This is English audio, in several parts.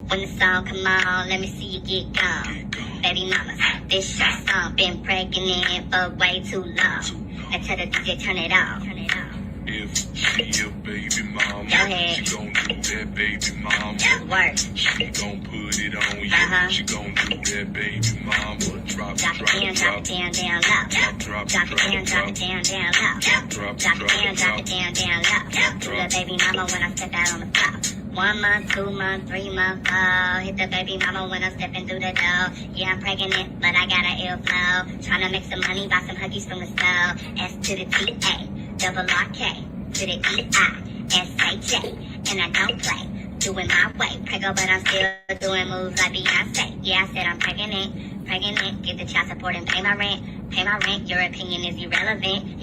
When the song come on, let me see you get gone. Baby mamas, this your song. Been pregnant for way too long. I tell the DJ turn it off. If she a baby mama, Go ahead. she gon' do that baby mama. Work. She gon' put it on you. She gon' do that baby mama. Drop, Drop it down, drop it down, down low. drop, Drop it down, drop it down, down low. drop, Drop it down, drop it down, down low. Do the baby mama when I step out on the floor. 1 month, 2 months, 3 months, oh. Hit the baby mama when I'm stepping through the door. Yeah, I'm pregnant, but I got an ill flow. Tryna make some money, buy some huggies from the store. S to the T-A, double R-K, to the E-I-S-H-A. And I don't play, doing my way. Prego, but I'm still doing moves like Beyonce. Yeah, I said I'm pregnant. Get the child support and pay my rent. Your opinion is irrelevant,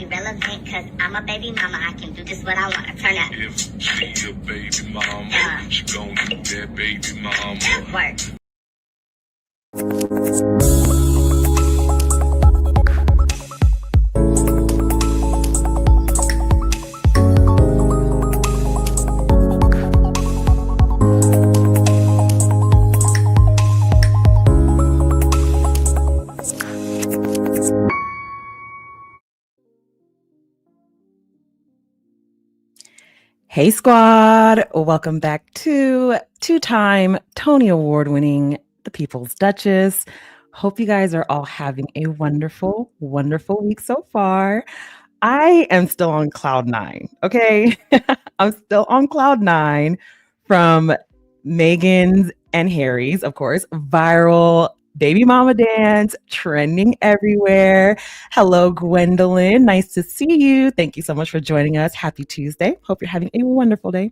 cause I'm a baby mama. I can do just what I wanna. Turn up. If she a baby mama, she gon' do that baby mama. Work. Hey squad, welcome back to two-time Tony Award winning The People's Duchess. Hope you guys are all having a wonderful, wonderful week so far. I am still on cloud 9, okay? I'm still on cloud 9 from Meghan's and Harry's, of course, viral baby mama dance trending everywhere. Hello, Gwendolyn. Nice to see you. Thank you so much for joining us. Happy Tuesday. Hope you're having a wonderful day.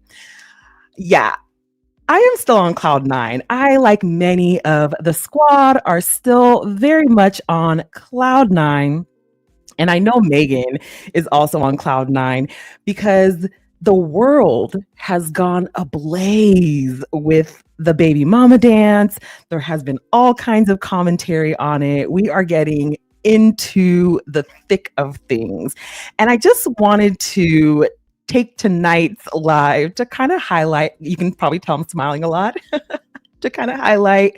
Yeah, I am still on cloud 9. I, like many of the squad, are still very much on cloud 9. And I know Meghan is also on cloud 9 because the world has gone ablaze with the baby mama dance. There has been all kinds of commentary on it. We are getting into the thick of things. And I just wanted to take tonight's live to kind of highlight, you can probably tell I'm smiling a lot, to kind of highlight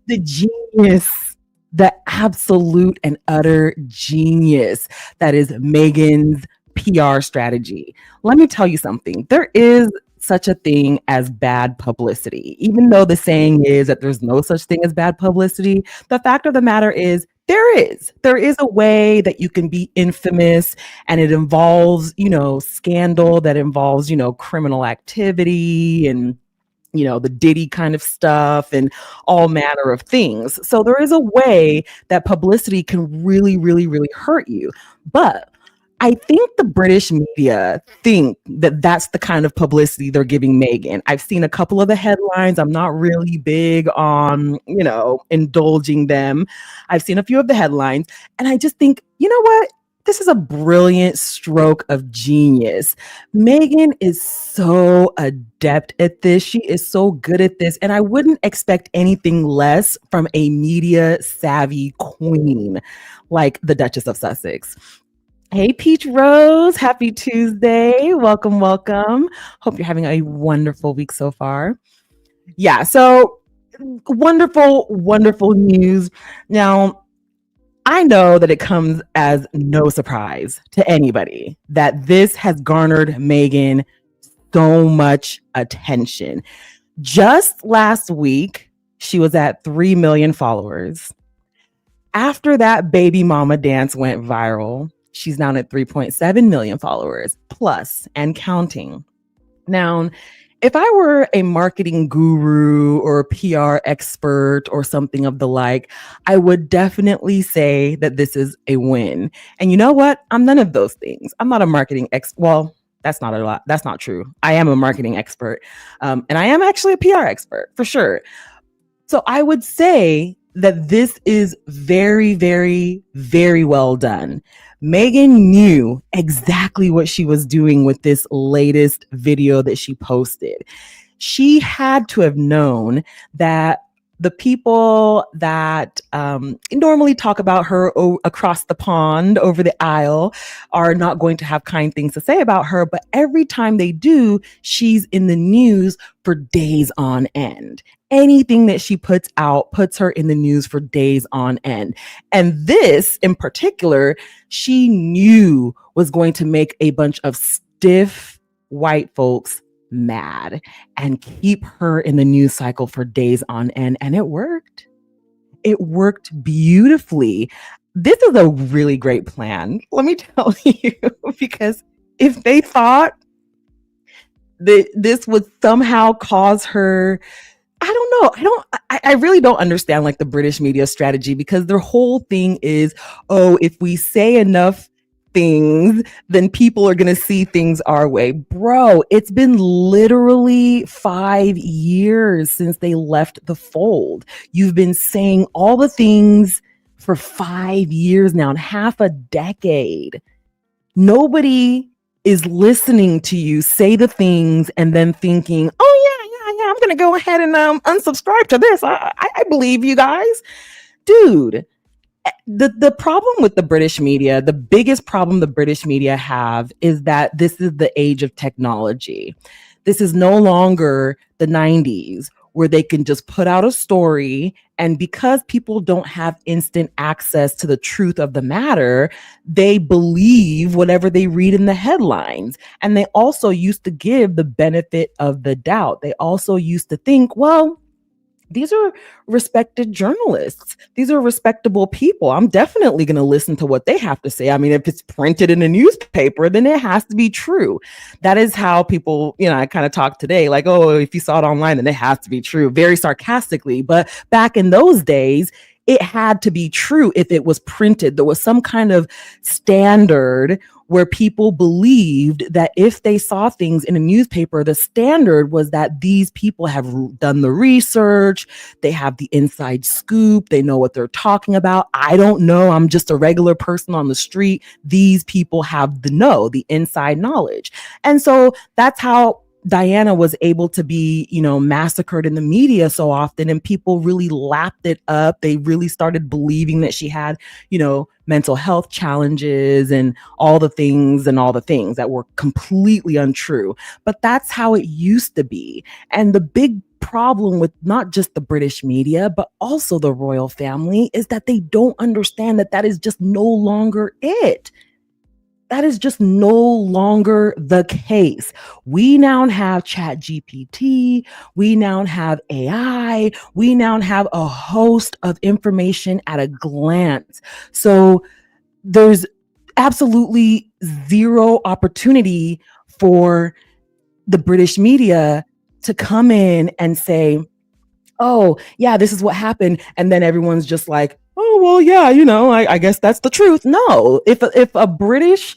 the genius, the absolute and utter genius that is Meghan's PR strategy. Let me tell you something. There is such a thing as bad publicity. Even though the saying is that there's no such thing as bad publicity, the fact of the matter is there is. There is a way that you can be infamous, and it involves, scandal, that involves, criminal activity and the Diddy kind of stuff and all manner of things. So there is a way that publicity can really, really, really hurt you. But I think the British media think that that's the kind of publicity they're giving Meghan. I've seen a couple of the headlines. I'm not really big on, indulging them. I've seen a few of the headlines, and I just think, you know what? This is a brilliant stroke of genius. Meghan is so adept at this. She is so good at this. And I wouldn't expect anything less from a media savvy queen like the Duchess of Sussex. Hey, Peach Rose. Happy Tuesday. Welcome, welcome. Hope you're having a wonderful week so far. Yeah, so wonderful, wonderful news. Now, I know that it comes as no surprise to anybody that this has garnered Meghan so much attention. Just last week, she was at 3 million followers. After that baby mama dance went viral, she's now at 3.7 million followers plus and counting. Now, if I were a marketing guru or a PR expert or something of the like, I would definitely say that this is a win. And you know what? I'm none of those things. I'm not a marketing expert. Well, that's not a lot. That's not true. I am a marketing expert. And I am actually a PR expert for sure. So I would say that this is very, very, very well done. Meghan knew exactly what she was doing with this latest video that she posted. She had to have known that the people that normally talk about her across the pond, over the aisle, are not going to have kind things to say about her. But every time they do, she's in the news for days on end. Anything that she puts out puts her in the news for days on end. And this in particular, she knew was going to make a bunch of stiff white folks mad and keep her in the news cycle for days on end. And it worked. It worked beautifully. This is a really great plan, let me tell you, because if they thought that this would somehow cause her, I don't know. I really don't understand like the British media strategy, because their whole thing is, oh, if we say enough things, then people are going to see things our way. Bro, it's been literally 5 years since they left the fold. You've been saying all the things for 5 years now, and half a decade. Nobody is listening to you say the things and then thinking, oh yeah, I'm going to go ahead and unsubscribe to this. I believe you guys. Dude, the problem with the British media, the biggest problem the British media have, is that this is the age of technology. This is no longer the 90s where they can just put out a story, and because people don't have instant access to the truth of the matter, they believe whatever they read in the headlines. And they also used to give the benefit of the doubt. They also used to think, well, these are respected journalists. These are respectable people. I'm definitely going to listen to what they have to say. I mean, if it's printed in a newspaper, then it has to be true. That is how people, I kind of talk today, like, oh, if you saw it online, then it has to be true, very sarcastically. But back in those days, it had to be true if it was printed. There was some kind of standard where people believed that if they saw things in a newspaper, the standard was that these people have done the research, they have the inside scoop, they know what they're talking about. I don't know, I'm just a regular person on the street. These people have the inside knowledge. And so that's how Diana was able to be, massacred in the media so often, and people really lapped it up. They really started believing that she had, mental health challenges and all the things that were completely untrue. But that's how it used to be. And the big problem with not just the British media, but also the royal family, is that they don't understand that is just no longer it. That is just no longer the case. We now have ChatGPT. We now have AI. We now have a host of information at a glance. So there's absolutely zero opportunity for the British media to come in and say, oh, yeah, this is what happened. And then everyone's just like, oh, well, yeah, I guess that's the truth. No, if a British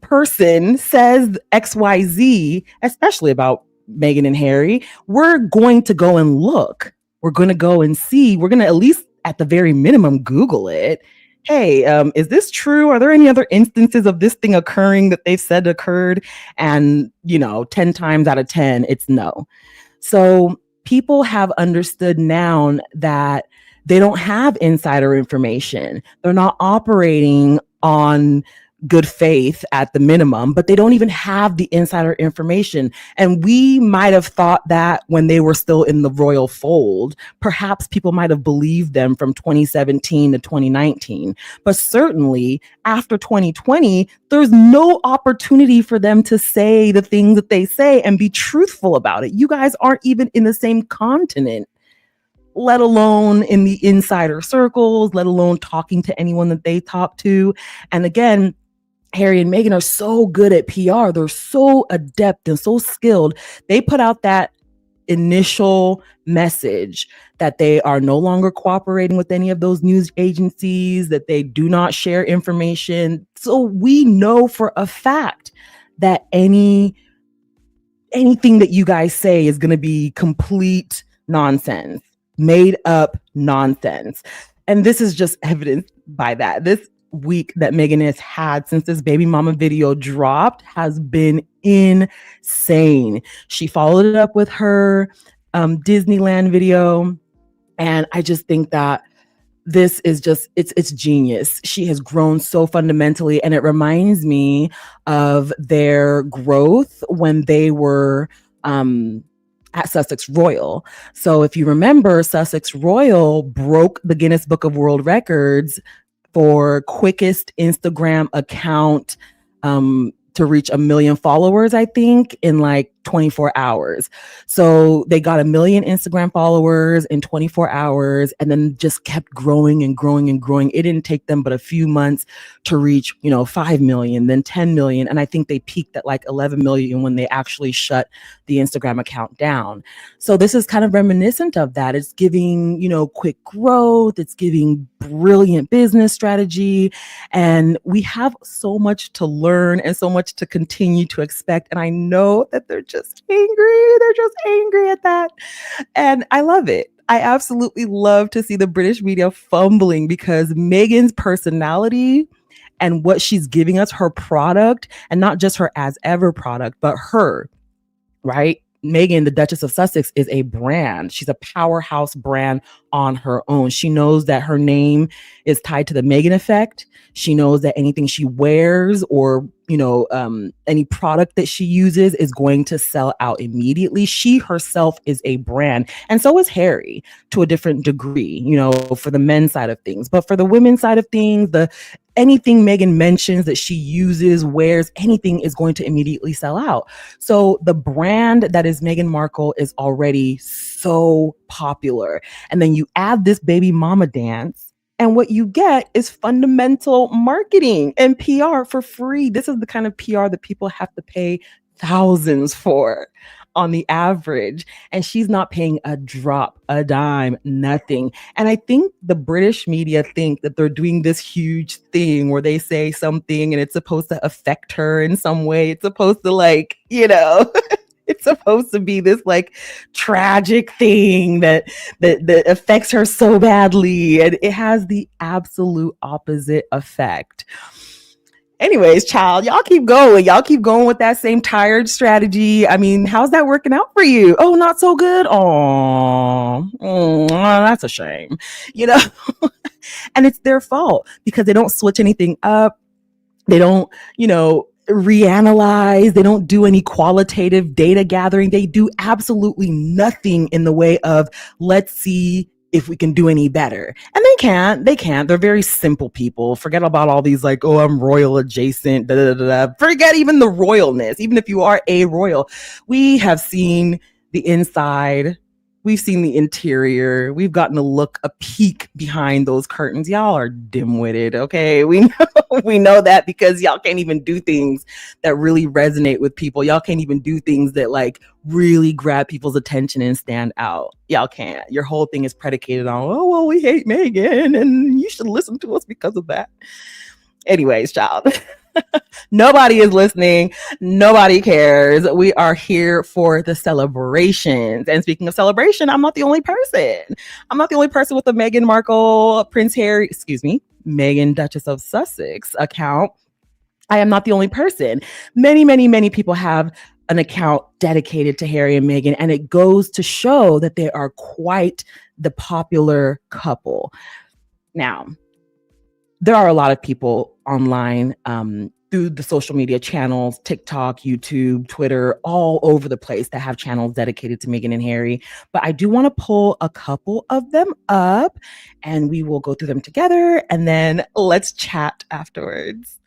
person says XYZ, especially about Meghan and Harry, we're going to go and look. We're going to go and see. We're going to at least, at the very minimum, Google it. Hey, is this true? Are there any other instances of this thing occurring that they've said occurred? And, 10 times out of 10, it's no. So people have understood now that they don't have insider information. They're not operating on good faith at the minimum, but they don't even have the insider information. And we might have thought that when they were still in the royal fold, perhaps people might have believed them from 2017 to 2019. But certainly after 2020, there's no opportunity for them to say the things that they say and be truthful about it. You guys aren't even in the same continent, let alone in the insider circles, let alone talking to anyone that they talk to. And again, Harry and Meghan are so good at PR. They're so adept and so skilled. They put out that initial message that they are no longer cooperating with any of those news agencies, that they do not share information. So we know for a fact that anything that you guys say is going to be complete nonsense, made up nonsense. And this is just evidenced by that. This week that Meghan has had since this baby mama video dropped has been insane. She followed it up with her Disneyland video, And I just think that this is just it's genius. She has grown so fundamentally, and it reminds me of their growth when they were at Sussex Royal. So if you remember, Sussex Royal broke the Guinness Book of World Records for quickest Instagram account to reach 1 million followers, I think, in like 24 hours. So they got 1 million Instagram followers in 24 hours and then just kept growing and growing and growing. It didn't take them but a few months to reach, 5 million, then 10 million. And I think they peaked at like 11 million when they actually shut the Instagram account down. So this is kind of reminiscent of that. It's giving, quick growth. It's giving brilliant business strategy. And we have so much to learn and so much to continue to expect. And I know that they're just angry. They're just angry at that. And I love it. I absolutely love to see the British media fumbling because Meghan's personality and what she's giving us, her product, and not just her as ever product, but her, right? Meghan, the Duchess of Sussex, is a brand. She's a powerhouse brand on her own. She knows that her name is tied to the Meghan effect. She knows that anything she wears or, any product that she uses is going to sell out immediately. She herself is a brand. And so is Harry to a different degree, for the men's side of things. But for the women's side of things, anything Meghan mentions that she uses, wears, anything is going to immediately sell out. So the brand that is Meghan Markle is already so popular. And then you add this baby mama dance, and what you get is fundamental marketing and PR for free. This is the kind of PR that people have to pay thousands for on the average. And she's not paying a drop, a dime, nothing. And I think the British media think that they're doing this huge thing where they say something and it's supposed to affect her in some way. It's supposed to it's supposed to be this like tragic thing that affects her so badly. And it has the absolute opposite effect. Anyways, child, y'all keep going. Y'all keep going with that same tired strategy. I mean, how's that working out for you? Oh, not so good. Oh, that's a shame. And it's their fault because they don't switch anything up. They don't, reanalyze. They don't do any qualitative data gathering. They do absolutely nothing in the way of let's see if we can do any better. And they can't. They're very simple people. Forget about all these like, oh, I'm royal adjacent. Da, da, da, da. Forget even the royalness. Even if you are a royal, we have seen the inside. We've seen the interior. We've gotten a peek behind those curtains. Y'all are dim-witted, okay? We know that because y'all can't even do things that really resonate with people. Y'all can't even do things that like really grab people's attention and stand out. Y'all can't. Your whole thing is predicated on, oh, well, we hate Meghan and you should listen to us because of that. Anyways, child. Nobody is listening. Nobody cares. We are here for the celebrations. And speaking of celebration, I'm not the only person. I'm not the only person with a Meghan Markle, Meghan Duchess of Sussex account. I am not the only person. Many, many, many people have an account dedicated to Harry and Meghan, and it goes to show that they are quite the popular couple. Now, there are a lot of people online through the social media channels, TikTok, YouTube, Twitter, all over the place that have channels dedicated to Meghan and Harry. But I do want to pull a couple of them up and we will go through them together and then let's chat afterwards.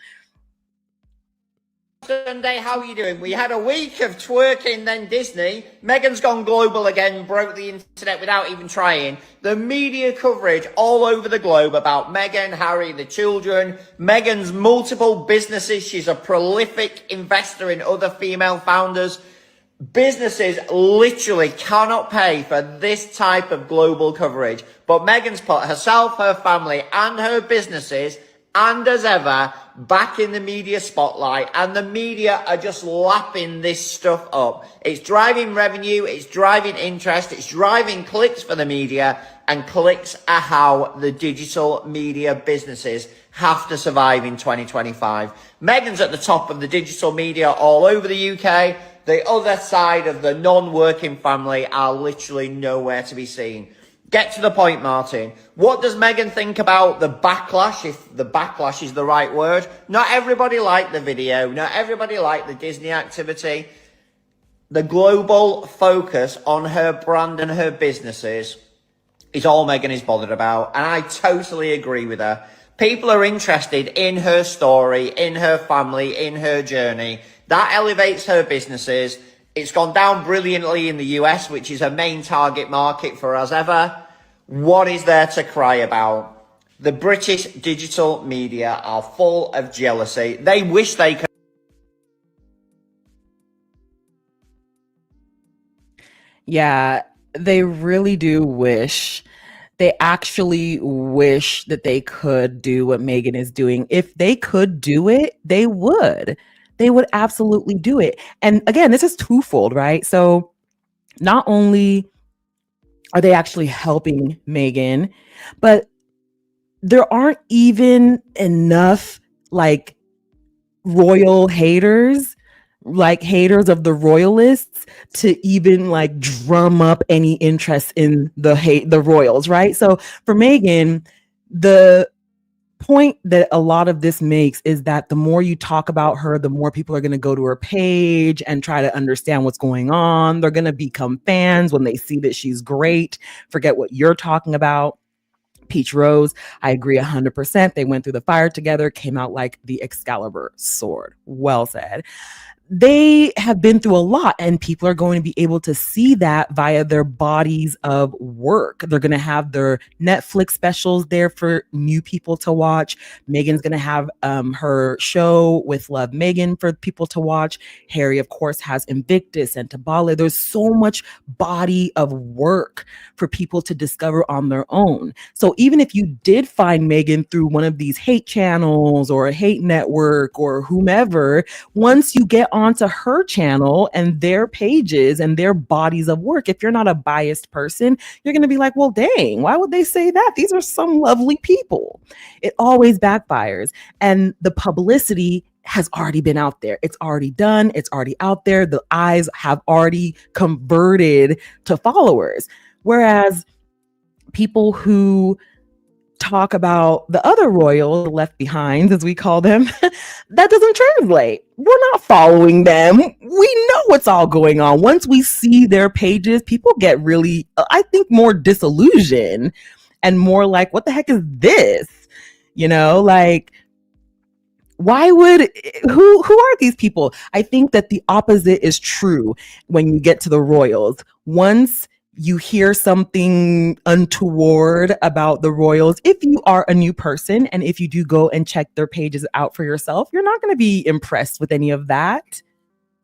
Sunday, how are you doing? We had a week of twerking, then Disney. Meghan's gone global again, broke the internet without even trying. The media coverage all over the globe about Meghan, Harry, the children, Meghan's multiple businesses. She's a prolific investor in other female founders. Businesses literally cannot pay for this type of global coverage. But Meghan's put herself, her family, and her businesses, and as ever, back in the media spotlight, and the media are just lapping this stuff up. It's driving revenue, it's driving interest, it's driving clicks for the media, and clicks are how the digital media businesses have to survive in 2025. Meghan's at the top of the digital media all over the UK. The other side of the non-working family are literally nowhere to be seen. Get to the point, Martin. What does Meghan think about the backlash, if the backlash is the right word? Not everybody liked the video. Not everybody liked the Disney activity. The global focus on her brand and her businesses is all Meghan is bothered about. And I totally agree with her. People are interested in her story, in her family, in her journey. That elevates her businesses. It's gone down brilliantly in the US, which is a main target market for us ever. What is there to cry about? The British digital media are full of jealousy. They wish they could. Yeah, they really do wish. They actually wish that they could do what Meghan is doing. If they could do it, they would. They would absolutely do it. And again, this is twofold, right? So not only are they actually helping Meghan, but there aren't even enough like royal haters, like haters of the royalists, to even like drum up any interest in the royals, right? So for Meghan, the point that a lot of this makes is that the more you talk about her, the more people are going to go to her page and try to understand what's going on. They're going to become fans when they see that she's great. Forget what you're talking about. Peach Rose, I agree 100%. They went through the fire together, came out like the Excalibur sword. Well said. They have been through a lot, and people are going to be able to see that via their bodies of work. They're going to have their Netflix specials there for new people to watch. Meghan's going to have her show with Love Meghan for people to watch. Harry, of course, has Invictus and Tabale. There's so much body of work for people to discover on their own. So even if you did find Meghan through one of these hate channels or a hate network or whomever, once you get onto her channel and their pages and their bodies of work, if you're not a biased person, you're going to be like, well, dang, why would they say that? These are some lovely people. It always backfires. And the publicity has already been out there. It's already done. It's already out there. The eyes have already converted to followers. Whereas people who talk about the other royals, left behinds, as we call them, that doesn't translate. We're not following them. We know what's all going on. Once we see their pages, people get really, I think, more disillusioned and more like, what the heck is this? You know, like, why would, who are these people? I think that the opposite is true when you get to the royals. Once you hear something untoward about the royals, if you are a new person and if you do go and check their pages out for yourself, you're not going to be impressed with any of that.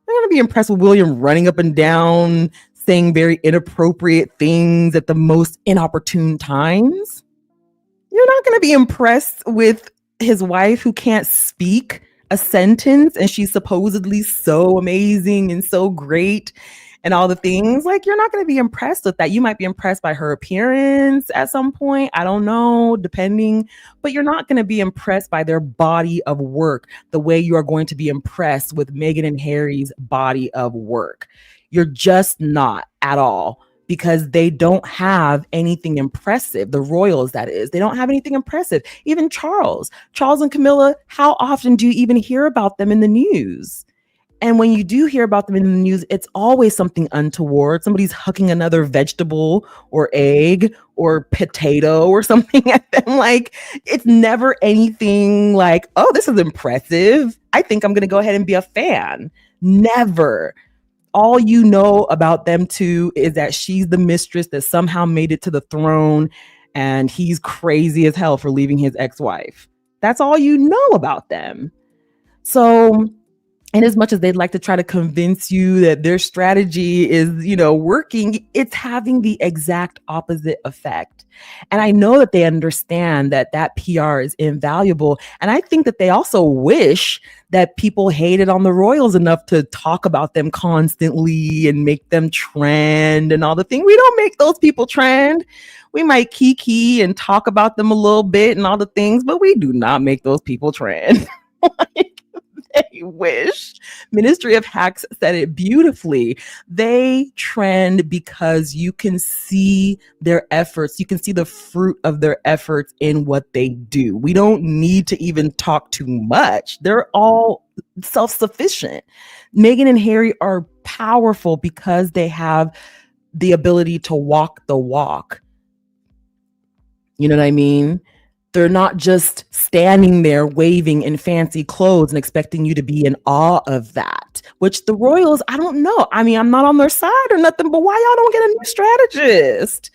You're going to be impressed with William running up and down, saying very inappropriate things at the most inopportune times. You're not going to be impressed with his wife who can't speak a sentence and she's supposedly so amazing and so great and all the things. Like, you're not going to be impressed with that. You might be impressed by her appearance at some point. I don't know, depending, but you're not going to be impressed by their body of work the way you are going to be impressed with Meghan and Harry's body of work. You're just not at all, because they don't have anything impressive. The royals, that is, they don't have anything impressive. Even Charles and Camilla, how often do you even hear about them in the news? And when you do hear about them in the news, it's always something untoward. Somebody's hucking another vegetable or egg or potato or something at them. Like, it's never anything like, oh, this is impressive. I think I'm going to go ahead and be a fan. Never. All you know about them two is that she's the mistress that somehow made it to the throne, and he's crazy as hell for leaving his ex-wife. That's all you know about them. So, and as much as they'd like to try to convince you that their strategy is, working, it's having the exact opposite effect. And I know that they understand that PR is invaluable. And I think that they also wish that people hated on the royals enough to talk about them constantly and make them trend and all the things. We don't make those people trend. We might kiki and talk about them a little bit and all the things, but we do not make those people trend. They wish. Ministry of Hacks said it beautifully. They trend because you can see their efforts. You can see the fruit of their efforts in what they do. We don't need to even talk too much. They're all self-sufficient. Meghan and Harry are powerful because they have the ability to walk the walk. You know what I mean? They're not just standing there waving in fancy clothes and expecting you to be in awe of that, which the royals, I don't know. I mean, I'm not on their side or nothing, but why y'all don't get a new strategist?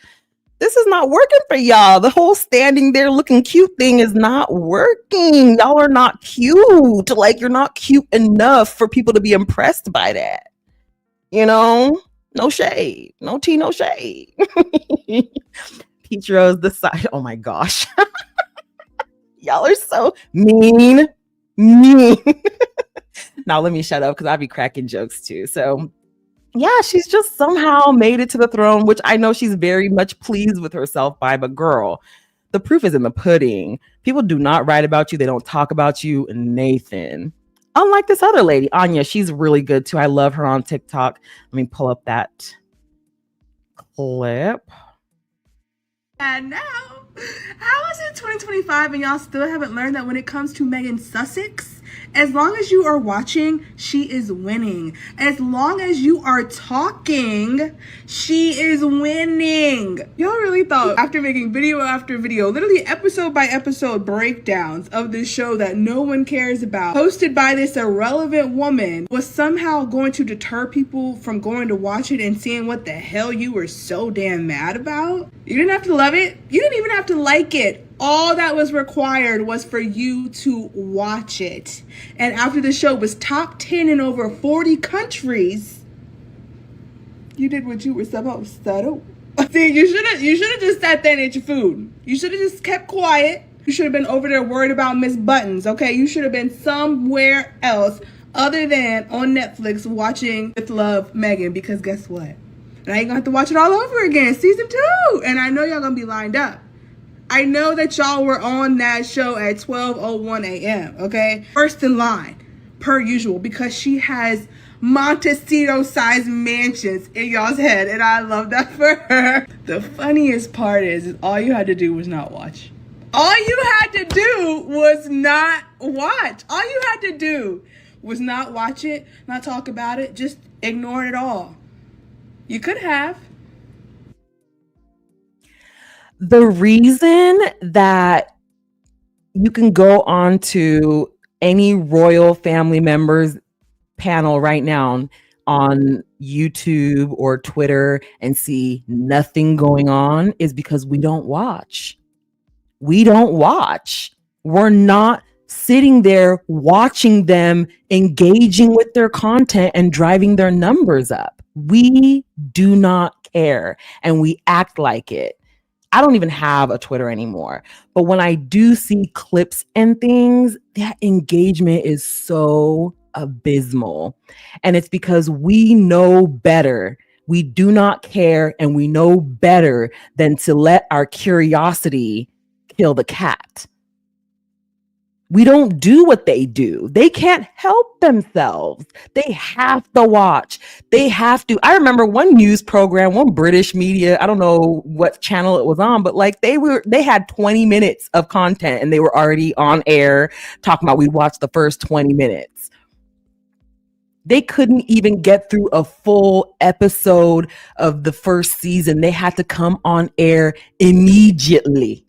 This is not working for y'all. The whole standing there looking cute thing is not working. Y'all are not cute. Like, you're not cute enough for people to be impressed by that. You know? No shade. No tea, no shade. Peach Rose, the side. Oh my gosh. Y'all are so mean. Now let me shut up because I'll be cracking jokes too. So yeah, she's just somehow made it to the throne, which I know she's very much pleased with herself by, but girl, the proof is in the pudding. People do not write about you. They don't talk about you, Nathan. Unlike this other lady, Anya, she's really good too. I love her on TikTok. Let me pull up that clip. And now, how is it 2025 and y'all still haven't learned that when it comes to Meghan Sussex, as long as you are watching, she is winning. As long as you are talking, she is winning. Y'all really thought after making video after video, literally episode by episode breakdowns of this show that no one cares about, hosted by this irrelevant woman, was somehow going to deter people from going to watch it and seeing what the hell you were so damn mad about? You didn't have to love it. You didn't even have to like it. All that was required was for you to watch it. And after the show was top 10 in over 40 countries, you did what you were supposed to do. See, you should have just sat there and ate your food. You should have just kept quiet. You should have been over there worried about Miss Buttons, okay? You should have been somewhere else other than on Netflix watching With Love Meghan, because guess what? Now you're gonna have to watch it all over again, season 2. And I know y'all gonna be lined up. I know that y'all were on that show at 12:01 a.m., okay? First in line, per usual, because she has Montecito-sized mansions in y'all's head, and I love that for her. The funniest part is all you had to do was not watch. All you had to do was not watch. All you had to do was not watch it, not talk about it, just ignore it all. You could have. The reason that you can go on to any royal family members panel right now on YouTube or Twitter and see nothing going on is because we don't watch. We don't watch. We're not sitting there watching them engaging with their content and driving their numbers up. We do not care, and we act like it. I don't even have a Twitter anymore. But when I do see clips and things, that engagement is so abysmal. And it's because we know better. We do not care, and we know better than to let our curiosity kill the cat. We don't do what they do. They can't help themselves. They have to watch. They have to. I remember one news program, one British media, I don't know what channel it was on, but like they had 20 minutes of content and they were already on air talking about we watched the first 20 minutes. They couldn't even get through a full episode of the first season. They had to come on air immediately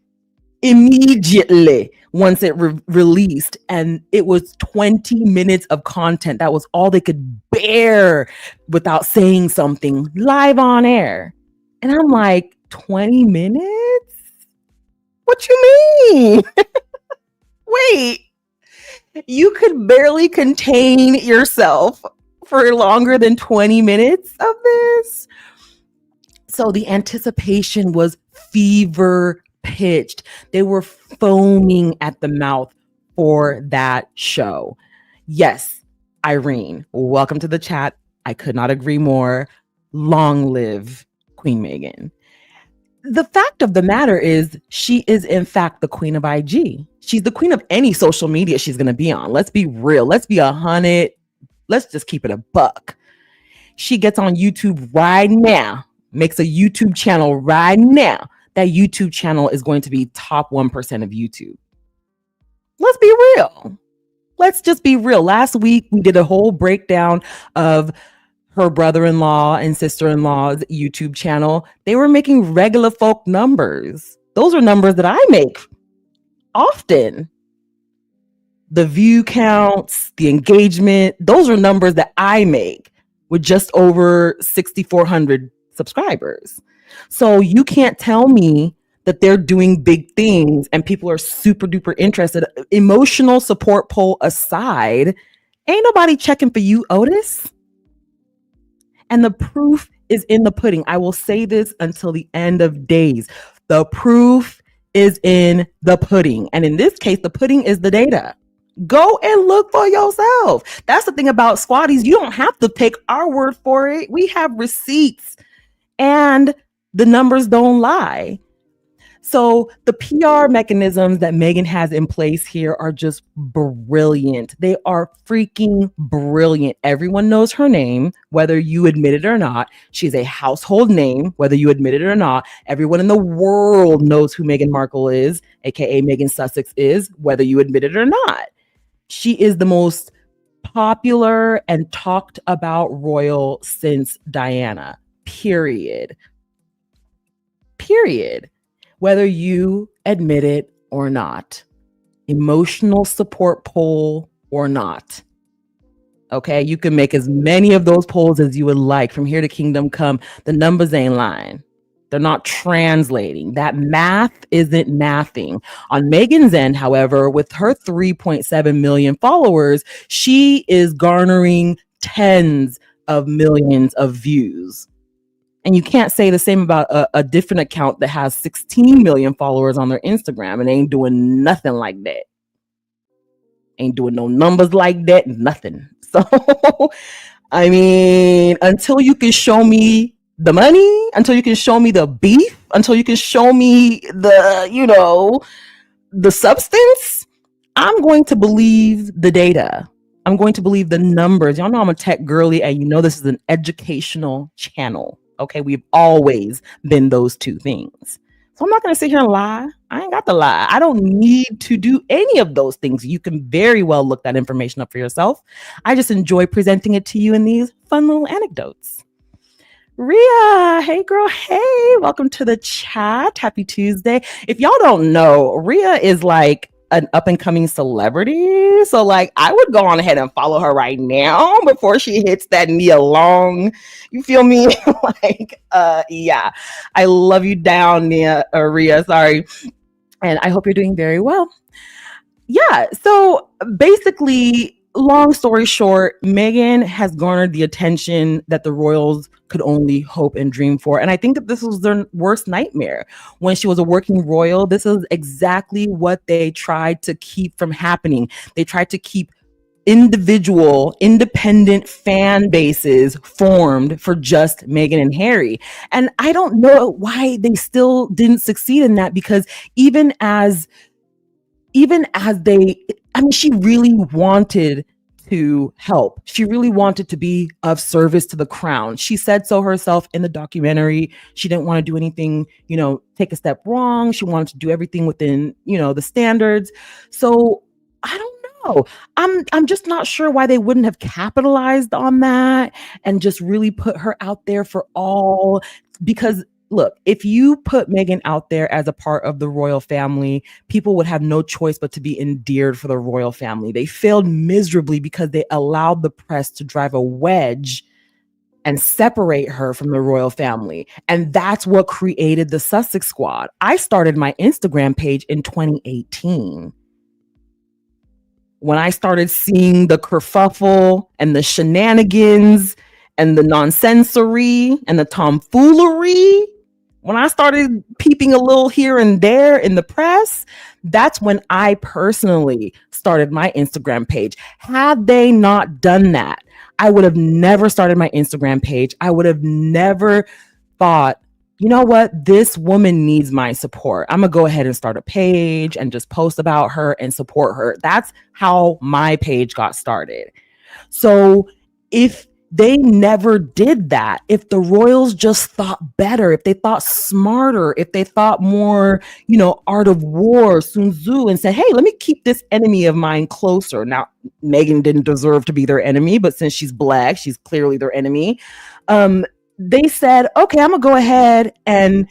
once it released, and it was 20 minutes of content. That was all they could bear without saying something live on air. And I'm like, 20 minutes? What you mean? Wait, you could barely contain yourself for longer than 20 minutes of this? So the anticipation was fever pitched. They were foaming at the mouth for that show. Yes, Irene, welcome to the chat. I could not agree more. Long live Queen Meghan. the fact of the matter is she is in fact the queen of IG. She's the queen of any social media she's going to be on. Let's be real. Let's be 100. Let's just keep it a buck. She gets on YouTube right now, makes a YouTube channel right now. That YouTube channel is going to be top 1% of YouTube. Let's be real. Let's just be real. Last week, we did a whole breakdown of her brother-in-law and sister-in-law's YouTube channel. They were making regular folk numbers. Those are numbers that I make often. The view counts, the engagement, those are numbers that I make with just over 6,400 subscribers. So you can't tell me that they're doing big things and people are super duper interested. Emotional support poll aside, ain't nobody checking for you, Otis. And the proof is in the pudding. I will say this until the end of days. The proof is in the pudding. And in this case, the pudding is the data. Go and look for yourself. That's the thing about squatties. You don't have to take our word for it. We have receipts and the numbers don't lie. So the PR mechanisms that Meghan has in place here are just brilliant. They are freaking brilliant. Everyone knows her name, whether you admit it or not. She's a household name, whether you admit it or not. Everyone in the world knows who Meghan Markle is, aka Meghan Sussex is, whether you admit it or not. She is the most popular and talked about royal since Diana, period. Whether you admit it or not, emotional support poll or not. Okay, you can make as many of those polls as you would like. From here to kingdom come, the numbers ain't lying. They're not translating. That math isn't mathing. On Meghan's end, however, with her 3.7 million followers, she is garnering tens of millions of views. And you can't say the same about a different account that has 16 million followers on their Instagram and ain't doing nothing like that. Ain't doing no numbers like that, nothing. So, I mean, until you can show me the money, until you can show me the beef, until you can show me the, the substance, I'm going to believe the data. I'm going to believe the numbers. Y'all know I'm a tech girly, and you know this is an educational channel. Okay, we've always been those two things. So I'm not going to sit here and lie. I ain't got to lie. I don't need to do any of those things. You can very well look that information up for yourself. I just enjoy presenting it to you in these fun little anecdotes. Rhea, hey girl, hey, welcome to the chat. Happy Tuesday. If y'all don't know, Rhea is like an up and coming celebrity. So like I would go on ahead and follow her right now before she hits that Nia Long. You feel me? Yeah. I love you down, Rhea. Sorry. And I hope you're doing very well. Yeah. So basically, long story short, Meghan has garnered the attention that the royals could only hope and dream for. And I think that this was their worst nightmare. When she was a working royal, this is exactly what they tried to keep from happening. They tried to keep individual, independent fan bases formed for just Meghan and Harry. And I don't know why they still didn't succeed in that, because even as they, I mean, she really wanted to help. She really wanted to be of service to the crown. She said so herself in the documentary. She didn't want to do anything, take a step wrong. She wanted to do everything within, the standards. So I don't know. I'm just not sure why they wouldn't have capitalized on that and just really put her out there for all, because look, if you put Meghan out there as a part of the royal family, people would have no choice but to be endeared for the royal family. They failed miserably because they allowed the press to drive a wedge and separate her from the royal family. And that's what created the Sussex Squad. I started my Instagram page in 2018. When I started seeing the kerfuffle and the shenanigans and the nonsensory and the tomfoolery, when I started peeping a little here and there in the press, that's when I personally started my Instagram page. Had they not done that, I would have never started my Instagram page. I would have never thought you know what? This woman needs my support. I'm going to go ahead and start a page and just post about her and support her. That's how my page got started. So if they never did that, if the royals just thought better, if they thought smarter, if they thought more, art of war, Sun Tzu, and said, hey, let me keep this enemy of mine closer. Now, Meghan didn't deserve to be their enemy, but since she's Black, she's clearly their enemy. They said, okay, I'm going to go ahead and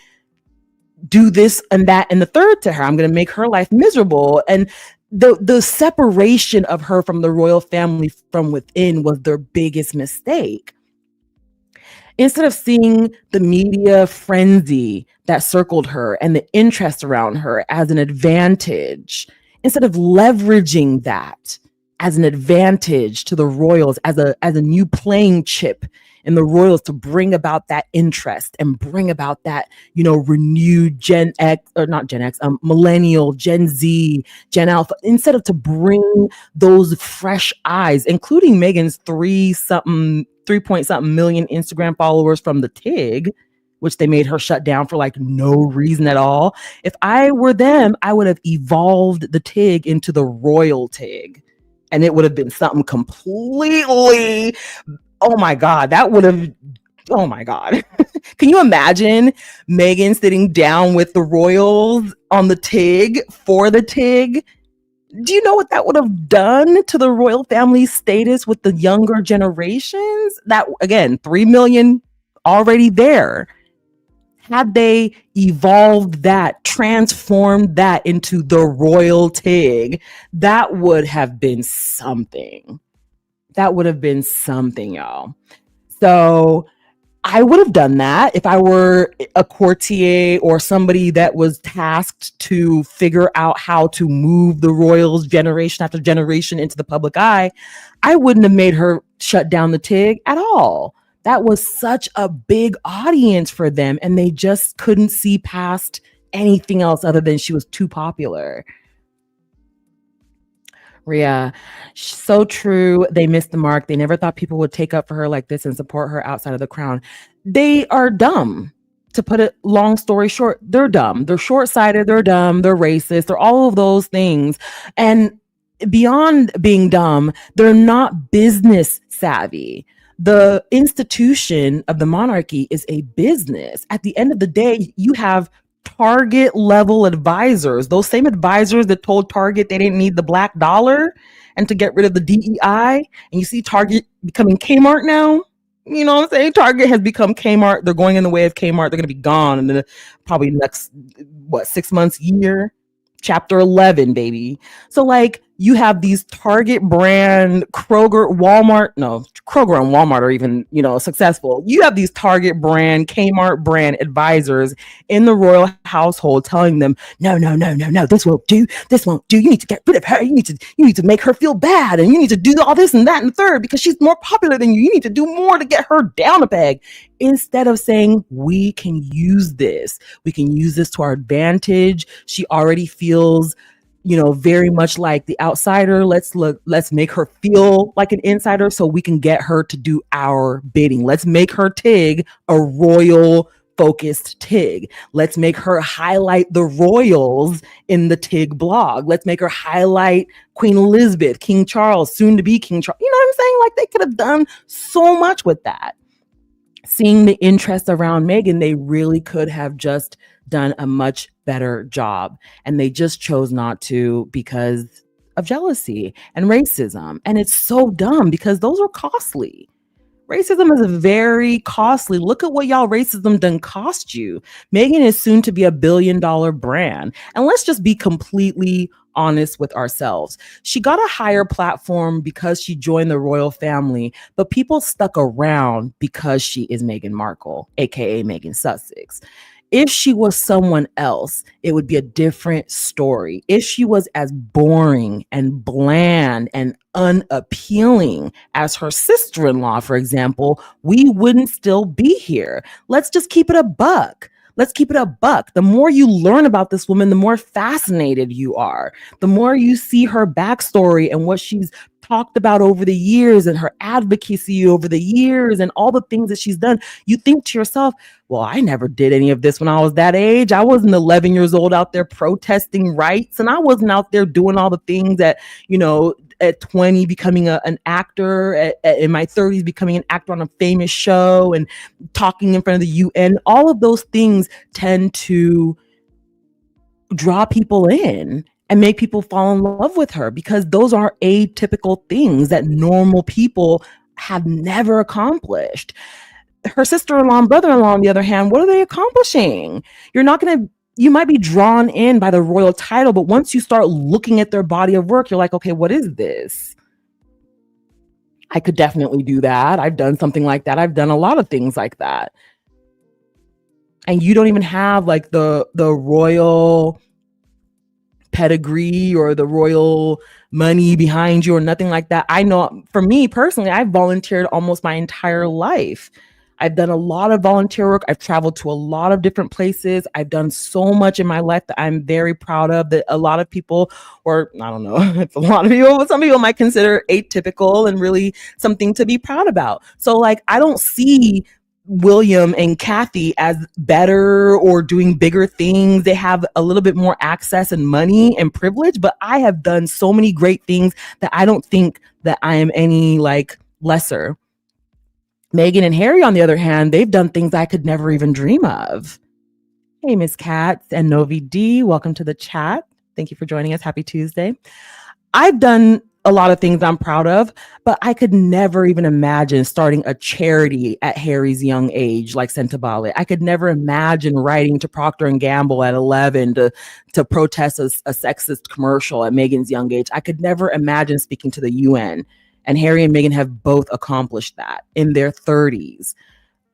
do this and that and the third to her. I'm going to make her life miserable. And the separation of her from the royal family from within was their biggest mistake. Instead of seeing the media frenzy that circled her and the interest around her as an advantage, instead of leveraging that as an advantage to the royals, as a new playing chip in the royals to bring about that interest and bring about that, renewed Gen X, or not Gen X, millennial, Gen Z, Gen Alpha, instead of to bring those fresh eyes, including Meghan's 3-point-something million Instagram followers from the TIG, which they made her shut down for like no reason at all. If I were them, I would have evolved the TIG into the royal TIG. And it would have been something completely, oh my God, oh my God. Can you imagine Meghan sitting down with the royals on the TIG for the TIG? Do you know what that would have done to the royal family status with the younger generations? That, again, 3 million already there. Had they evolved that, transformed that into the royal TIG, that would have been something. That would have been something, y'all. So I would have done that if I were a courtier or somebody that was tasked to figure out how to move the royals generation after generation into the public eye. I wouldn't have made her shut down the TIG at all. That was such a big audience for them, and they just couldn't see past anything else other than she was too popular. Rhea, so true. They missed the mark. They never thought people would take up for her like this and support her outside of the crown. They are dumb. To put it long story short, they're dumb. They're short-sighted. They're dumb. They're racist. They're all of those things. And beyond being dumb, they're not business savvy. The institution of the monarchy is a business. At the end of the day, you have Target level advisors, those same advisors that told Target they didn't need the black dollar and to get rid of the DEI. And you see Target becoming Kmart now. You know what I'm saying? Target has become Kmart. They're going in the way of Kmart. They're going to be gone in the probably next, 6 months, year. Chapter 11, baby. So like you have these Target brand, Kroger and Walmart are even, successful. You have these Target brand, Kmart brand advisors in the royal household telling them, no, this won't do. You need to get rid of her. You need to make her feel bad. And you need to do all this and that and third because she's more popular than you. You need to do more to get her down a peg. Instead of saying, we can use this. We can use this to our advantage. She already feels, very much like the outsider. Let's make her feel like an insider so we can get her to do our bidding. Let's make her TIG a royal focused TIG. Let's make her highlight the royals in the TIG blog. Let's make her highlight Queen Elizabeth, King Charles, soon to be King Charles. You know what I'm saying? Like they could have done so much with that. Seeing the interest around Meghan, they really could have just done a much better job. And they just chose not to because of jealousy and racism. And it's so dumb because those are costly. Racism is very costly. Look at what y'all racism done cost you. Meghan is soon to be $1 billion brand. And let's just be completely honest with ourselves. She got a higher platform because she joined the royal family, but people stuck around because she is Meghan Markle, aka Meghan Sussex. If she was someone else, it would be a different story. If she was as boring and bland and unappealing as her sister-in-law, for example, we wouldn't still be here. Let's just keep it a buck. Let's keep it a buck. The more you learn about this woman, the more fascinated you are. The more you see her backstory and what she's talked about over the years and her advocacy over the years and all the things that she's done, you think to yourself, well, I never did any of this when I was that age. I wasn't 11 years old out there protesting rights, and I wasn't out there doing all the things that, at 20 becoming an actor, in my 30s becoming an actor on a famous show and talking in front of the UN. All of those things tend to draw people in and make people fall in love with her, because those are atypical things that normal people have never accomplished. Her sister-in-law and brother-in-law, on the other hand, what are they accomplishing? You might be drawn in by the royal title, but once you start looking at their body of work, you're like, okay, what is this? I could definitely do that. I've done something like that. I've done a lot of things like that. And you don't even have like the royal pedigree or the royal money behind you or nothing like that. I know for me personally, I've volunteered almost my entire life. I've done a lot of volunteer work. I've traveled to a lot of different places. I've done so much in my life that I'm very proud of, that a lot of people, or I don't know if a lot of people, but some people might consider atypical and really something to be proud about. So like, I don't see William and Kathy as better or doing bigger things. They have a little bit more access and money and privilege, but I have done so many great things that I don't think that I am any like lesser. Meghan and Harry, on the other hand, they've done things I could never even dream of. Hey, Miss Katz and Novi D, welcome to the chat. Thank you for joining us. Happy Tuesday. I've done a lot of things I'm proud of, but I could never even imagine starting a charity at Harry's young age, like Sentabale. I could never imagine writing to Procter & Gamble at 11 to protest a sexist commercial at Meghan's young age. I could never imagine speaking to the UN. And Harry and Meghan have both accomplished that in their 30s.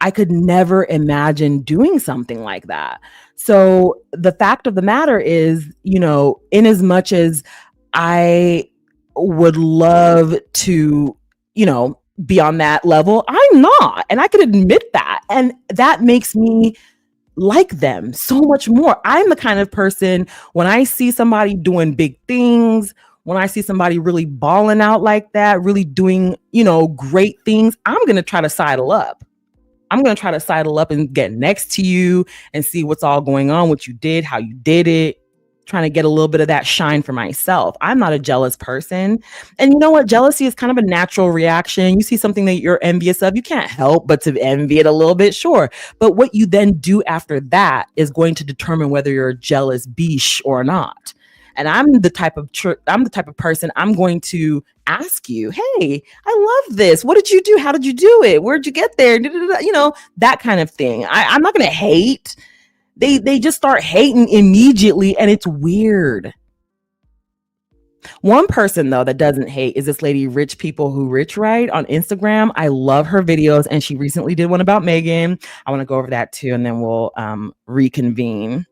I could never imagine doing something like that. So the fact of the matter is, in as much as I would love to, be on that level, I'm not. And I could admit that. And that makes me like them so much more. I'm the kind of person, when I see somebody doing big things, when I see somebody really balling out like that, really doing, great things, I'm going to try to sidle up. I'm going to try to sidle up and get next to you and see what's all going on, what you did, how you did it, trying to get a little bit of that shine for myself. I'm not a jealous person. And you know what? Jealousy is kind of a natural reaction. You see something that you're envious of, you can't help but to envy it a little bit, sure. But what you then do after that is going to determine whether you're a jealous biche or not. And I'm the type of person, I'm going to ask you, hey, I love this. What did you do? How did you do it? Where'd you get there? That kind of thing. I'm not going to hate. They just start hating immediately, and it's weird. One person, though, that doesn't hate is this lady, Rich People Who Rich Right, on Instagram. I love her videos, and she recently did one about Meghan. I want to go over that too, and then we'll reconvene.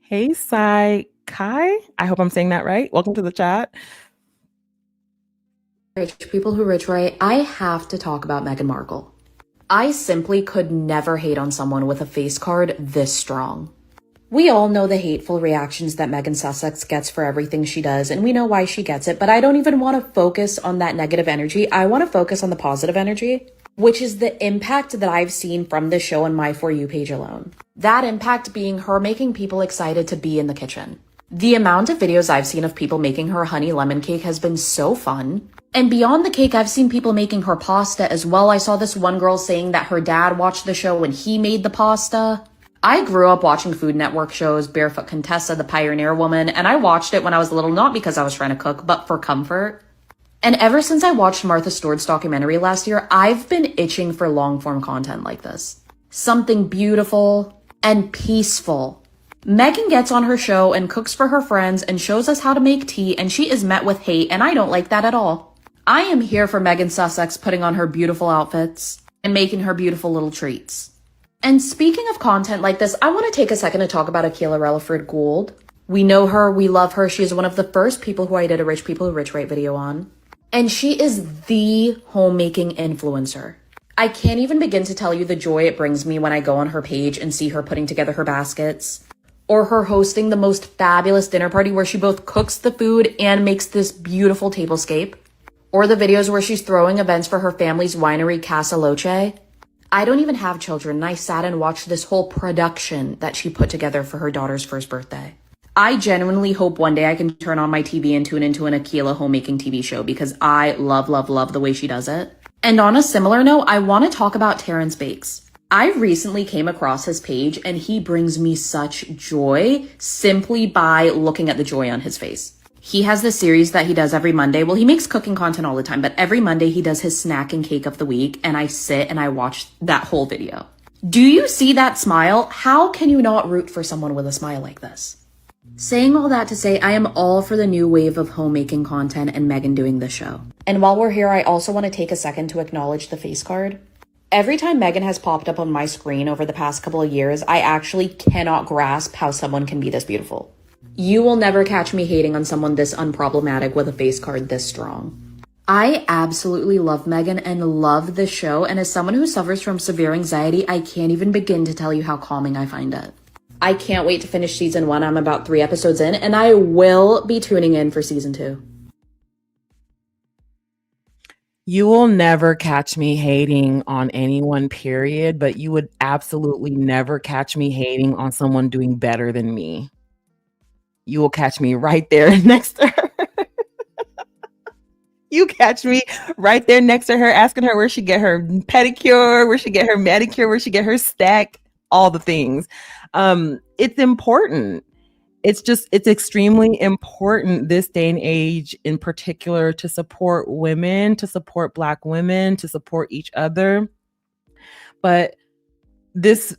Hey, Sai Kai. I hope I'm saying that right. Welcome to the chat. Rich People Who Rich Right. I have to talk about Meghan Markle. I simply could never hate on someone with a face card this strong. We all know the hateful reactions that Meghan Sussex gets for everything she does, and we know why she gets it, but I don't even want to focus on that negative energy. I want to focus on the positive energy, which is the impact that I've seen from this show on my For You page alone. That impact being her making people excited to be in the kitchen. The amount of videos I've seen of people making her honey lemon cake has been so fun. And beyond the cake, I've seen people making her pasta as well. I saw this one girl saying that her dad watched the show and he made the pasta. I grew up watching Food Network shows, Barefoot Contessa, The Pioneer Woman, and I watched it when I was little, not because I was trying to cook, but for comfort. And ever since I watched Martha Stewart's documentary last year, I've been itching for long-form content like this. Something beautiful and peaceful. Meghan gets on her show and cooks for her friends and shows us how to make tea, and she is met with hate, and I don't like that at all. I am here for Meghan Sussex putting on her beautiful outfits and making her beautiful little treats. And speaking of content like this, I want to take a second to talk about Akilah Relaford Gould. We know her, we love her. She is one of the first people who I did a Rich People Who Rich Right video on. And she is the homemaking influencer. I can't even begin to tell you the joy it brings me when I go on her page and see her putting together her baskets, or her hosting the most fabulous dinner party where she both cooks the food and makes this beautiful tablescape, or the videos where she's throwing events for her family's winery Casa Loche. I don't even have children, and I sat and watched this whole production that she put together for her daughter's first birthday. I genuinely hope one day I can turn on my TV and tune into an Akilah homemaking TV show because I love, love, love the way she does it. And on a similar note, I want to talk about Terrence Bakes. I recently came across his page and he brings me such joy simply by looking at the joy on his face. He has this series that he does every Monday. Well, he makes cooking content all the time, but every Monday he does his snack and cake of the week, and I sit and I watch that whole video. Do you see that smile? How can you not root for someone with a smile like this? Saying all that to say, I am all for the new wave of homemaking content and Meghan doing this show. And while we're here, I also want to take a second to acknowledge the face card. Every time Meghan has popped up on my screen over the past couple of years, I actually cannot grasp how someone can be this beautiful. You will never catch me hating on someone this unproblematic with a face card this strong. I absolutely love Meghan and love this show, and as someone who suffers from severe anxiety, I can't even begin to tell you how calming I find it. I can't wait to finish season 1. I'm about 3 episodes in, and I will be tuning in for season 2. You will never catch me hating on anyone, period, but you would absolutely never catch me hating on someone doing better than me. You will catch me right there next to her. You catch me right there next to her, asking her where she get her pedicure, where she get her manicure, where she get her stack, all the things. It's important. It's extremely important this day and age in particular to support women, to support Black women, to support each other. But this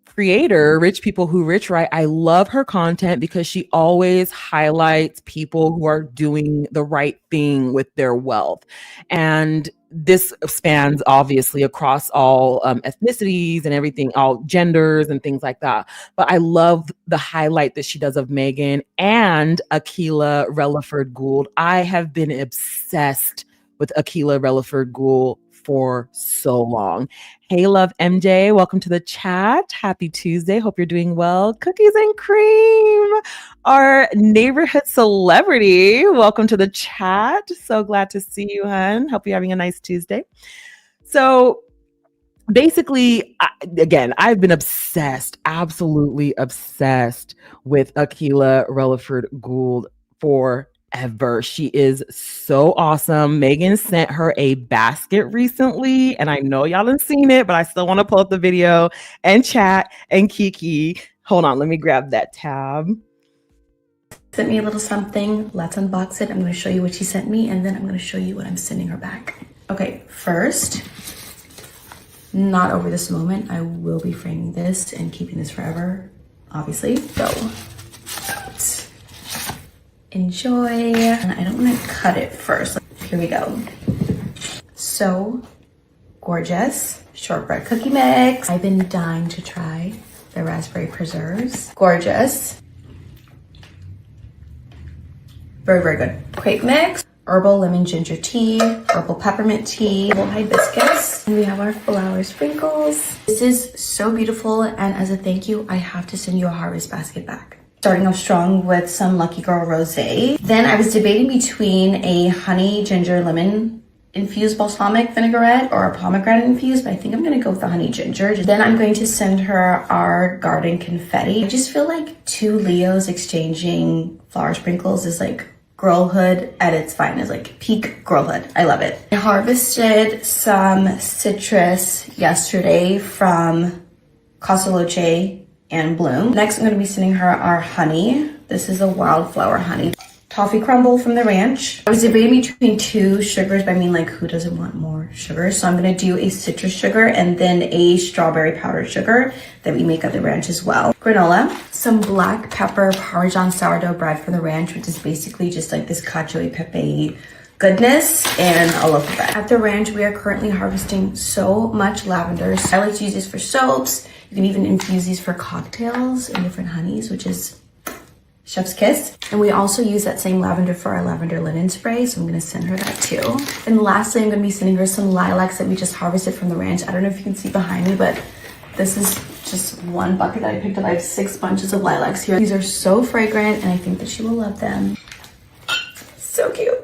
creator, Rich People Who Rich Right, I love her content because she always highlights people who are doing the right thing with their wealth. And this spans obviously across all ethnicities and everything, all genders and things like that. But I love the highlight that she does of Meghan and Akilah Relaford Gould. I have been obsessed with Akilah Relaford Gould for so long. Hey, love MJ, welcome to the chat. Happy Tuesday. Hope you're doing well. Cookies and cream, our neighborhood celebrity. Welcome to the chat. So glad to see you, hun. Hope you're having a nice Tuesday. So basically, again, I've been obsessed, absolutely obsessed with Akilah Relaford Gould forever. She is so awesome. Meghan sent her a basket recently, and I know y'all haven't seen it, but I still want to pull up the video and chat and kiki. Hold on, let me grab that tab. Sent me a little something. Let's unbox it. I'm going to show you what she sent me, and then I'm going to show you what I'm sending her back. Okay, first, not over this moment. I will be framing this and keeping this forever, obviously. So, enjoy. And I don't want to cut it first. Here we go. So gorgeous. Shortbread cookie mix. I've been dying to try the raspberry preserves. Gorgeous. Very, very good. Crepe mix. Herbal lemon ginger tea. Herbal peppermint tea. Herbal hibiscus. And we have our flower sprinkles. This is so beautiful. And as a thank you, I have to send you a harvest basket back. Starting off strong with some Lucky Girl Rosé. Then I was debating between a honey ginger lemon infused balsamic vinaigrette or a pomegranate infused, but I think I'm gonna go with the honey ginger. Then I'm going to send her our garden confetti. I just feel like two Leos exchanging flower sprinkles is like girlhood at its finest, like peak girlhood. I love it. I harvested some citrus yesterday from Casa Loche and Bloom. Next, I'm gonna be sending her our honey. This is a wildflower honey. Toffee crumble from the ranch. I was debating between two sugars, but I mean, like, who doesn't want more sugar? So I'm gonna do a citrus sugar and then a strawberry powdered sugar that we make at the ranch as well. Granola, some black pepper Parmesan sourdough bread from the ranch, which is basically just like this cacio e pepe goodness, and a loaf of bread. At the ranch, we are currently harvesting so much lavender. I like to use this for soaps. You can even infuse these for cocktails and different honeys, which is Chef's Kiss. And we also use that same lavender for our lavender linen spray, so I'm gonna send her that too. And lastly, I'm gonna be sending her some lilacs that we just harvested from the ranch. I don't know if you can see behind me, but this is just one bucket that I picked up. I have 6 bunches of lilacs here. These are so fragrant and I think that she will love them. So cute.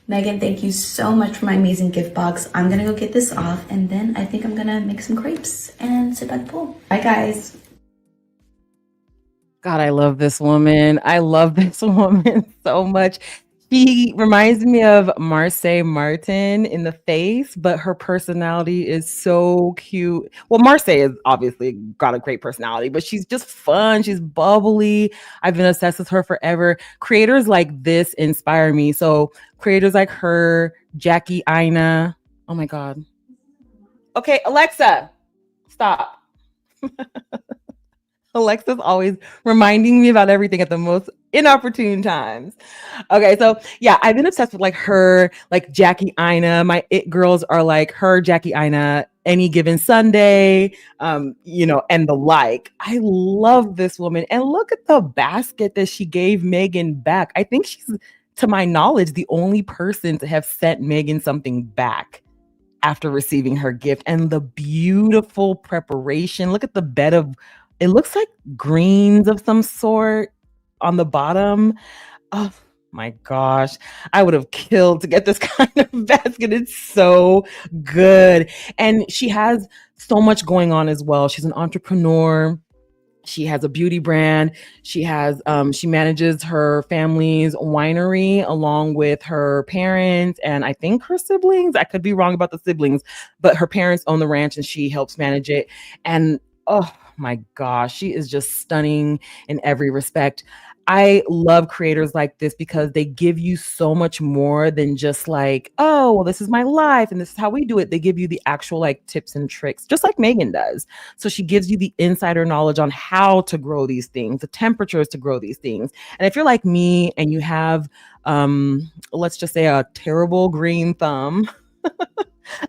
Megan, thank you so much for my amazing gift box. I'm gonna go get this off and then I think I'm gonna make some crepes and sit by the pool. Bye guys. God, I love this woman. I love this woman so much. She reminds me of Marseille Martin in the face, but her personality is so cute. Well, Marseille has obviously got a great personality, but she's just fun. She's bubbly. I've been obsessed with her forever. Creators like this inspire me. So creators like her, Jackie Aina. Oh my God. Okay, Alexa, stop. Alexa's always reminding me about everything at the most inopportune times. Okay, so yeah, I've been obsessed with like her, like Jackie Aina. My it girls are like her, Jackie Aina, Any Given Sunday, and the like. I love this woman. And look at the basket that she gave Meghan back. I think she's, to my knowledge, the only person to have sent Meghan something back after receiving her gift. And the beautiful preparation. Look at the bed of, it looks like greens of some sort on the bottom. Oh my gosh. I would have killed to get this kind of basket. It's so good. And she has so much going on as well. She's an entrepreneur. She has a beauty brand. She manages her family's winery along with her parents and I think her siblings. I could be wrong about the siblings, but her parents own the ranch and she helps manage it. And oh my gosh, she is just stunning in every respect. I love creators like this because they give you so much more than just like, oh, well, this is my life and this is how we do it. They give you the actual like tips and tricks, just like Meghan does. So she gives you the insider knowledge on how to grow these things, the temperatures to grow these things. And if you're like me and you have, let's just say a terrible green thumb,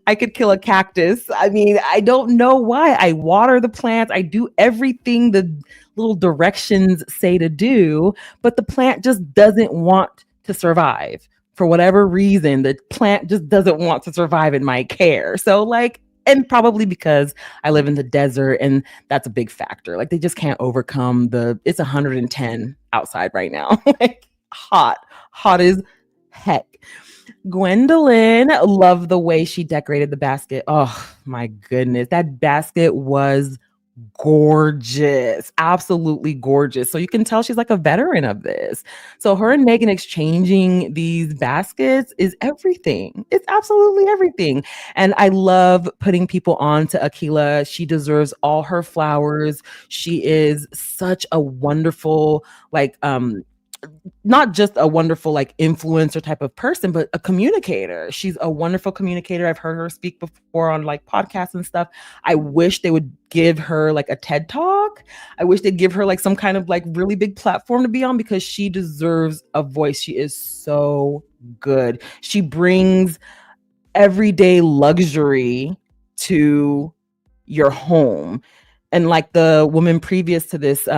I could kill a cactus. I mean, I don't know why. I water the plants. I do everything the little directions say to do, but the plant just doesn't want to survive. For whatever reason, the plant just doesn't want to survive in my care. So like, and probably because I live in the desert and that's a big factor. Like they just can't overcome it's 110 outside right now. Like hot as heck. Gwendolyn, love the way she decorated the basket. Oh my goodness. That basket was gorgeous. Absolutely gorgeous. So you can tell she's like a veteran of this. So her and Meghan exchanging these baskets is everything. It's absolutely everything. And I love putting people on to Akila. She deserves all her flowers. She is such a wonderful, like, not just a wonderful like influencer type of person, but a communicator. She's a wonderful communicator. I've heard her speak before on like podcasts and stuff. I wish they would give her like a TED Talk. I wish they'd give her like some kind of like really big platform to be on because she deserves a voice. She is so good. She brings everyday luxury to your home. And like the woman previous to this,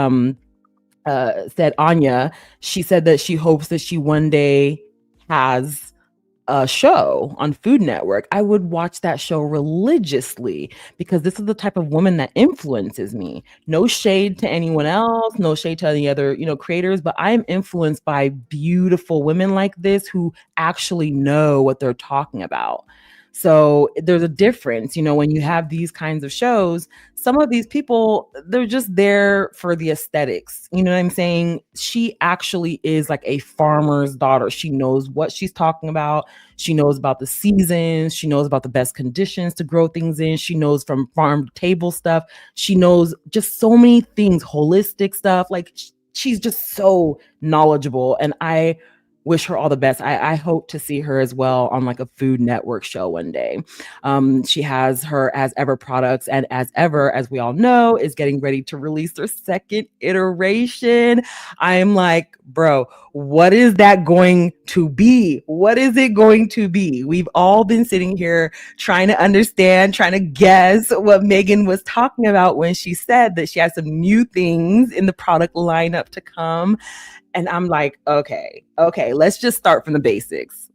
said Anya, she said that she hopes that she one day has a show on Food Network. I would watch that show religiously because this is the type of woman that influences me. No shade to anyone else, no shade to any other, creators, but I am influenced by beautiful women like this who actually know what they're talking about. So there's a difference, when you have these kinds of shows, some of these people, they're just there for the aesthetics. You know what I'm saying? She actually is like a farmer's daughter. She knows what she's talking about. She knows about the seasons. She knows about the best conditions to grow things in. She knows from farm to table stuff. She knows just so many things, holistic stuff. Like she's just so knowledgeable. And I wish her all the best. I hope to see her as well on like a Food Network show one day. She has her As Ever products, and As Ever, as we all know, is getting ready to release their second iteration. I'm like, bro, what is that going to be? What is it going to be? We've all been sitting here trying to understand, trying to guess what Meghan was talking about when she said that she has some new things in the product lineup to come. And I'm like, okay, let's just start from the basics.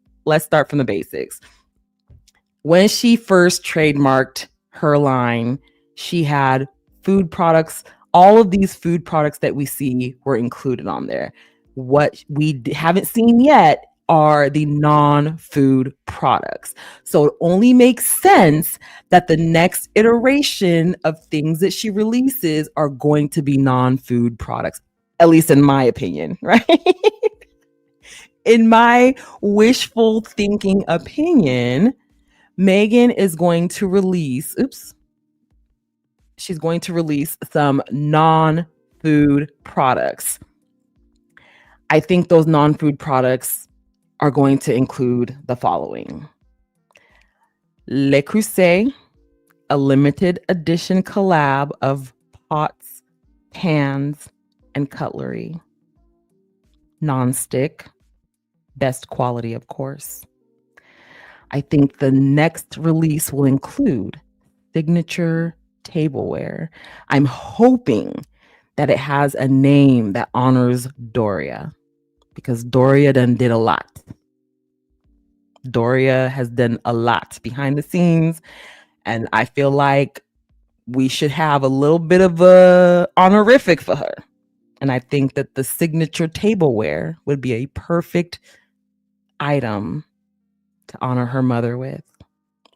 When she first trademarked her line, she had food products. All of these food products that we see were included on there. What we haven't seen yet are the non-food products. So it only makes sense that the next iteration of things that she releases are going to be non-food products, at least in my opinion, right? In my wishful thinking opinion, Meghan is going to release, she's going to release some non-food products. I think those non-food products are going to include the following: Le Creuset, a limited edition collab of pots, pans, and cutlery. Non-stick, best quality, of course. I think the next release will include signature tableware. I'm hoping that it has a name that honors Doria, because Doria did a lot. Doria has done a lot behind the scenes, and I feel like we should have a little bit of a honorific for her. And I think that the signature tableware would be a perfect item to honor her mother with,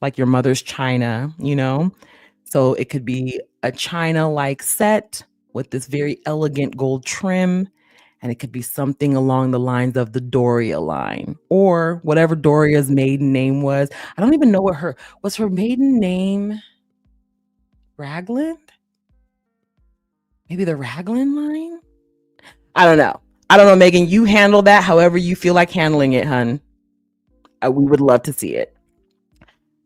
like your mother's china, you know? So it could be a china-like set with this very elegant gold trim, and it could be something along the lines of the Doria line or whatever Doria's maiden name was. I don't even know what was her maiden name. Ragland? Maybe the Ragland line? I don't know. Meghan, you handle that however you feel like handling it, hun. We would love to see it.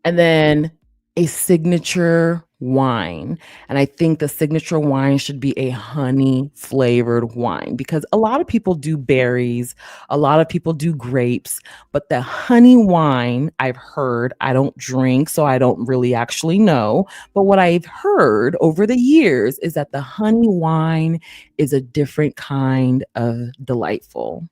And then a signature wine. And I think the signature wine should be a honey flavored wine, because a lot of people do berries, a lot of people do grapes, but the honey wine, I've heard, I don't drink, so I don't really actually know. But what I've heard over the years is that the honey wine is a different kind of delightful.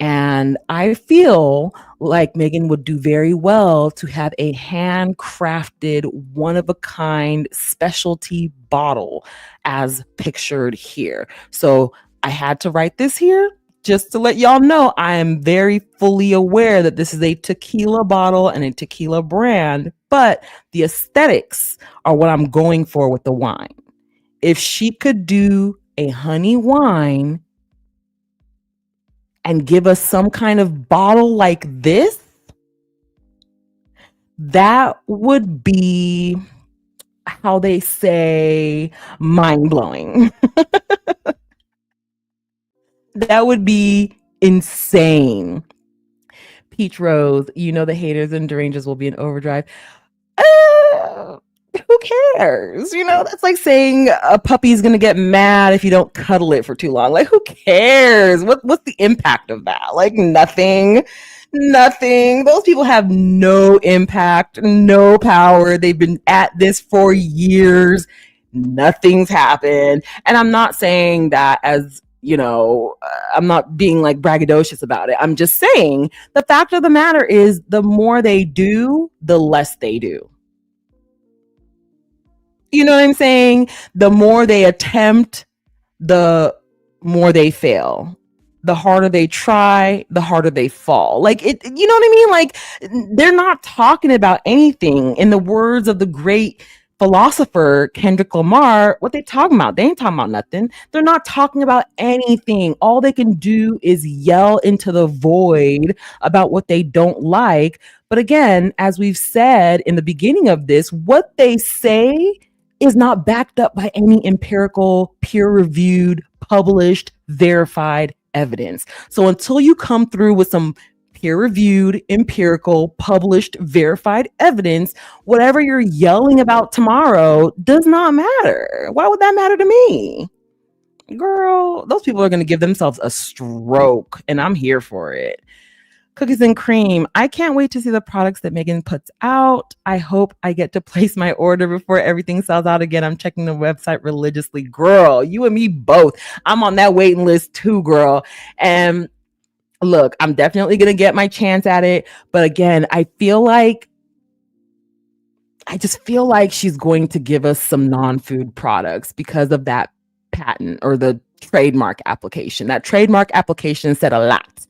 And I feel like Meghan would do very well to have a handcrafted, one of a kind specialty bottle as pictured here. So I had to write this here just to let y'all know I am very fully aware that this is a tequila bottle and a tequila brand, but the aesthetics are what I'm going for with the wine. If she could do a honey wine and give us some kind of bottle like this, that would be, how they say, mind-blowing. That would be insane. Peach Rose, you know the haters and derangers will be in overdrive. Who cares? You know, that's like saying a puppy's gonna get mad if you don't cuddle it for too long. Like, who cares? What's the impact of that? Like, nothing. Those people have no impact, no power. They've been at this for years. Nothing's happened. And I'm not saying that as, you know, I'm not being like braggadocious about it. I'm just saying the fact of the matter is the more they do, the less they do. You know what I'm saying? The more they attempt, the more they fail. The harder they try, the harder they fall. Like, it, you know what I mean? Like, they're not talking about anything. In the words of the great philosopher Kendrick Lamar, what they talking about? They ain't talking about nothing. They're not talking about anything. All they can do is yell into the void about what they don't like. But again, as we've said in the beginning of this, what they say is not backed up by any empirical, peer-reviewed, published, verified evidence. So until you come through with some peer-reviewed, empirical, published, verified evidence, whatever you're yelling about tomorrow does not matter. Why would that matter to me? Girl, those people are going to give themselves a stroke, and I'm here for it. Cookies and cream. I can't wait to see the products that Meghan puts out. I hope I get to place my order before everything sells out again. I'm checking the website religiously. Girl, you and me both. I'm on that waiting list too, girl. And look, I'm definitely going to get my chance at it. But again, I just feel like she's going to give us some non-food products because of that patent or the trademark application. That trademark application said a lot.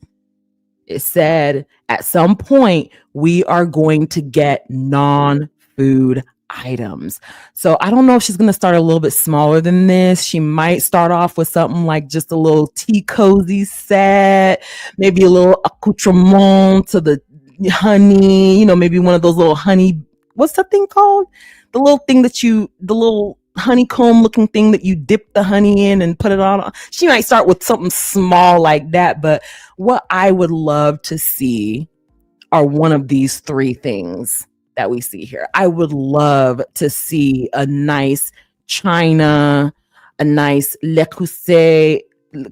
It said at some point we are going to get non-food items. So I don't know if she's going to start a little bit smaller than this. She might start off with something like just a little tea cozy set, maybe a little accoutrement to the honey, maybe one of those little honey, what's that thing called? The little honeycomb looking thing that you dip the honey in and put it on. She might start with something small like that, but what I would love to see are one of these three things that we see here. I would love to see a nice China, a nice Le Creuset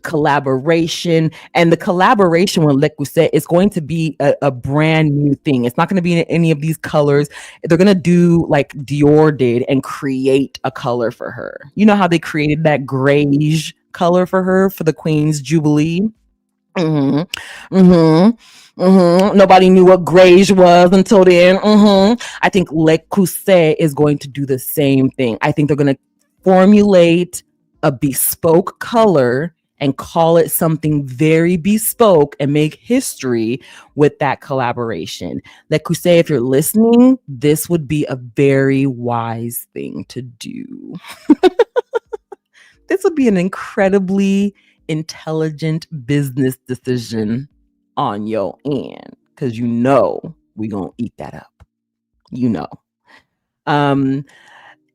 collaboration, and the collaboration with Le Creuset is going to be a brand new thing. It's not going to be in any of these colors. They're going to do like Dior did and create a color for her. You know how they created that grayish color for her for the Queen's Jubilee? Nobody knew what grayish was until then. I think Le Creuset is going to do the same thing. I think they're going to formulate a bespoke color and call it something very bespoke and make history with that collaboration. Le Creuset, if you're listening, this would be a very wise thing to do. This would be an incredibly intelligent business decision on your end, because we gonna eat that up.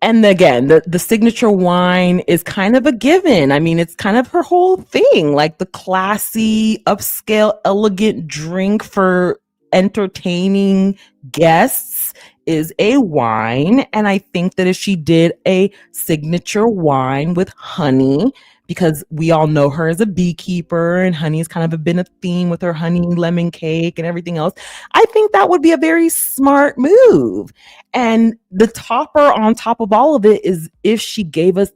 And again, the signature wine is kind of a given. I mean, it's kind of her whole thing, like the classy, upscale, elegant drink for entertaining guests is a wine. And I think that if she did a signature wine with honey, because we all know her as a beekeeper and honey has kind of been a theme with her honey lemon cake and everything else, I think that would be a very smart move. And the topper on top of all of it is if she gave us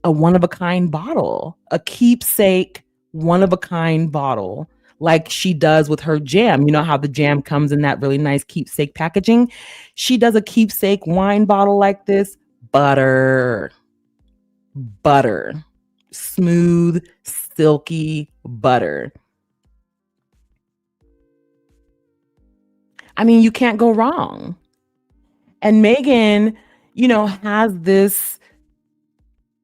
a one-of-a-kind bottle, a keepsake one-of-a-kind bottle, like she does with her jam. You know how the jam comes in that really nice keepsake packaging? She does a keepsake wine bottle like this. Butter. Smooth, silky butter. I mean, you can't go wrong. And Meghan, has this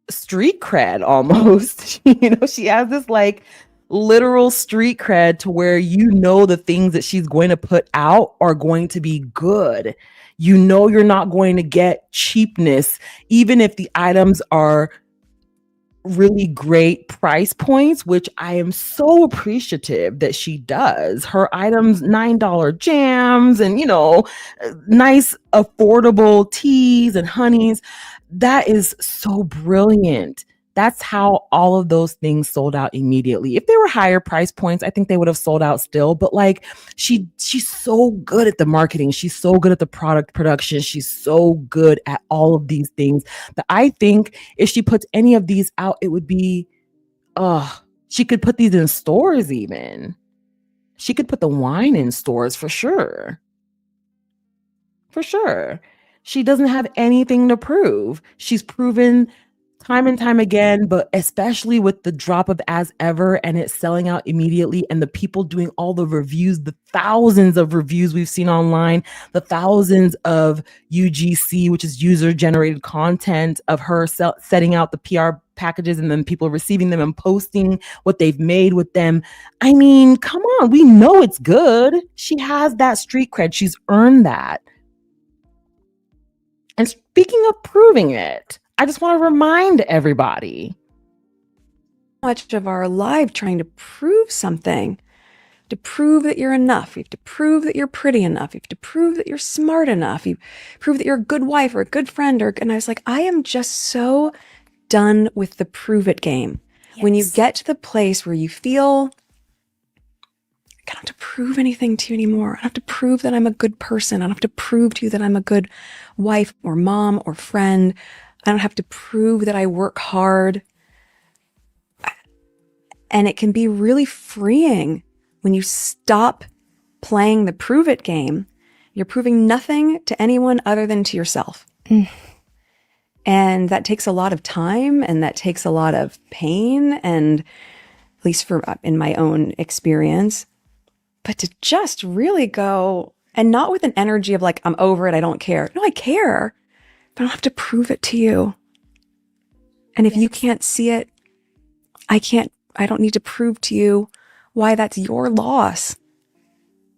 street cred almost. She has this like literal street cred to where the things that she's going to put out are going to be good. You're not going to get cheapness, even if the items are really great price points, which I am so appreciative that she does. Her items, $9 jams and, nice affordable teas and honeys. That is so brilliant. That's how all of those things sold out immediately. If they were higher price points, I think they would have sold out still. But like she's so good at the marketing. She's so good at the product production. She's so good at all of these things that I think if she puts any of these out, it would be, she could put these in stores even. She could put the wine in stores for sure. For sure. She doesn't have anything to prove. She's proven time and time again, but especially with the drop of As Ever and it selling out immediately and the people doing all the reviews, the thousands of reviews we've seen online, the thousands of UGC, which is user generated content of her setting out the PR packages and then people receiving them and posting what they've made with them. I mean, come on, we know it's good. She has that street cred. She's earned that. And speaking of proving it, I just want to remind everybody. Much of our life trying to prove something, to prove that you're enough. You have to prove that you're pretty enough. You have to prove that you're smart enough. You prove that you're a good wife or a good friend. And I was like, I am just so done with the prove it game. Yes. When you get to the place where you feel, I don't have to prove prove anything to you anymore. I don't have to prove that I'm a good person. I don't have to prove to you that I'm a good wife or mom or friend. I don't have to prove that I work hard. And it can be really freeing when you stop playing the prove it game. You're proving nothing to anyone other than to yourself. And that takes a lot of time, and that takes a lot of pain, and at least in my own experience. But to just really go, and not with an energy of like, I'm over it, I don't care. No, I care, but I don't have to prove it to you. And if you can't see it, I don't need to prove to you why that's your loss.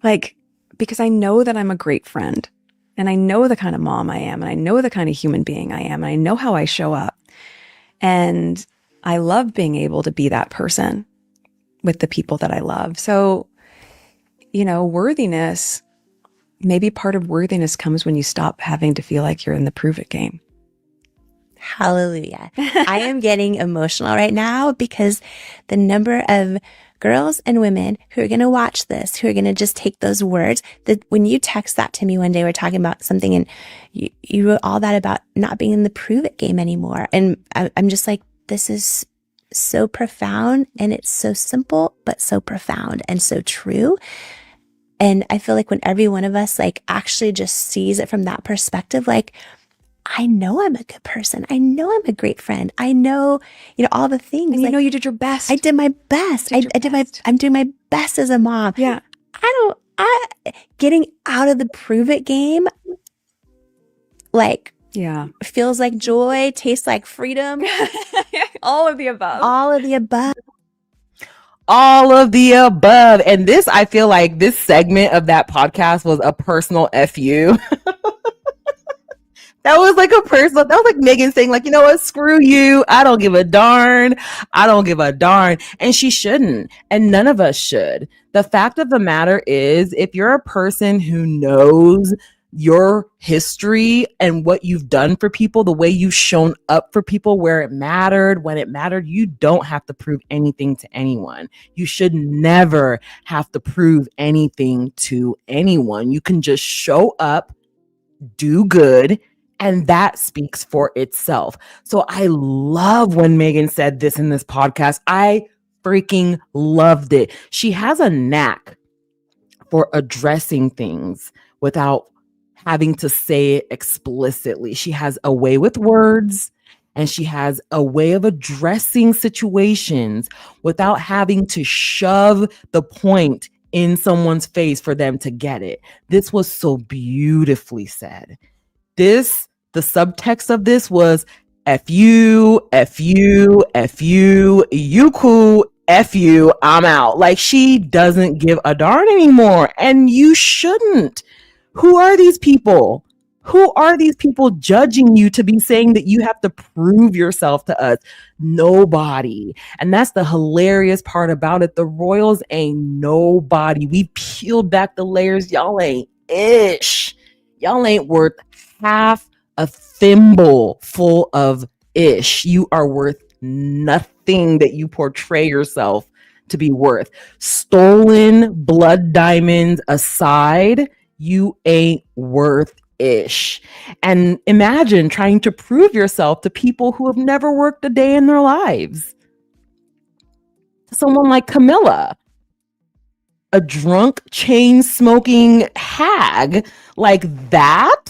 Like, because I know that I'm a great friend, and I know the kind of mom I am, and I know the kind of human being I am, and I know how I show up. And I love being able to be that person with the people that I love. So, worthiness, maybe part of worthiness comes when you stop having to feel like you're in the prove it game. Hallelujah. I am getting emotional right now because the number of girls and women who are going to watch this, who are going to just take those words, that when you text that to me one day, we're talking about something and you wrote all that about not being in the prove it game anymore. And I'm just like, this is so profound, and it's so simple, but so profound and so true. And I feel like when every one of us like actually just sees it from that perspective, like, I know I'm a good person. I know I'm a great friend. I know, all the things. And you did your best. I did my best. I'm doing my best as a mom. Yeah. Getting out of the prove it game, like, yeah, feels like joy, tastes like freedom. All of the above. All of the above. All of the above. And this, I feel like this segment of that podcast was a personal FU. That was like Meghan saying, like, you know what, screw you. I don't give a darn. I don't give a darn. And she shouldn't. And none of us should. The fact of the matter is, if you're a person who knows your history and what you've done for people, the way you've shown up for people where it mattered, when it mattered, you don't have to prove anything to anyone. You should never have to prove anything to anyone. You can just show up, do good, and that speaks for itself. So I love when Meghan said this in this podcast. I freaking loved it. She has a knack for addressing things without having to say it explicitly. She has a way with words, and she has a way of addressing situations without having to shove the point in someone's face for them to get it. This was so beautifully said. The subtext of this was F you, F you, F you, you cool, F you, I'm out. Like, she doesn't give a darn anymore, and you shouldn't. Who are these people? Who are these people judging you to be saying that you have to prove yourself to us? Nobody. And that's the hilarious part about it. The royals ain't nobody. We peeled back the layers. Y'all ain't ish. Y'all ain't worth half a thimble full of ish. You are worth nothing that you portray yourself to be worth. Stolen blood diamonds aside, you ain't worth ish. And imagine trying to prove yourself to people who have never worked a day in their lives. Someone like Camilla, a drunk, chain-smoking hag like that?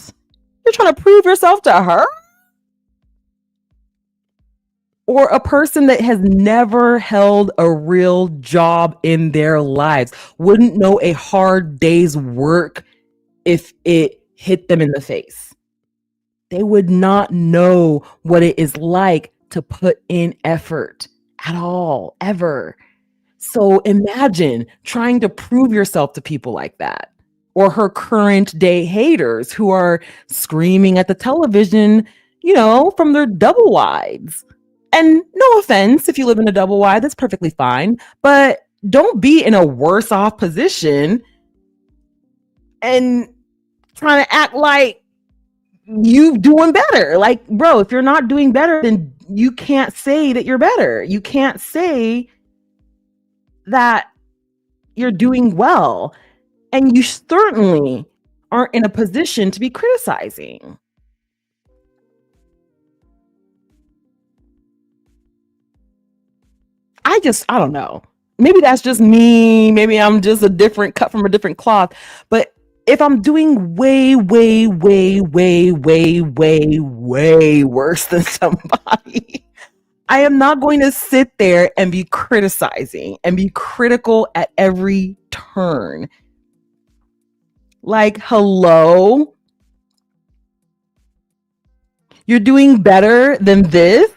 You're trying to prove yourself to her? Or a person that has never held a real job in their lives, wouldn't know a hard day's work if it hit them in the face. They would not know what it is like to put in effort at all, ever. So imagine trying to prove yourself to people like that. Or her current day haters who are screaming at the television, from their double wides. And no offense, if you live in a double wide, that's perfectly fine. But don't be in a worse off position and trying to act like you doing better. Like, bro, if you're not doing better, then you can't say that you're better. You can't say that you're doing well. And you certainly aren't in a position to be criticizing. I don't know. Maybe that's just me. Maybe I'm just a different cut from a different cloth. But if I'm doing way, way, way, way, way, way, way worse than somebody, I am not going to sit there and be criticizing and be critical at every turn. Like, hello? You're doing better than this?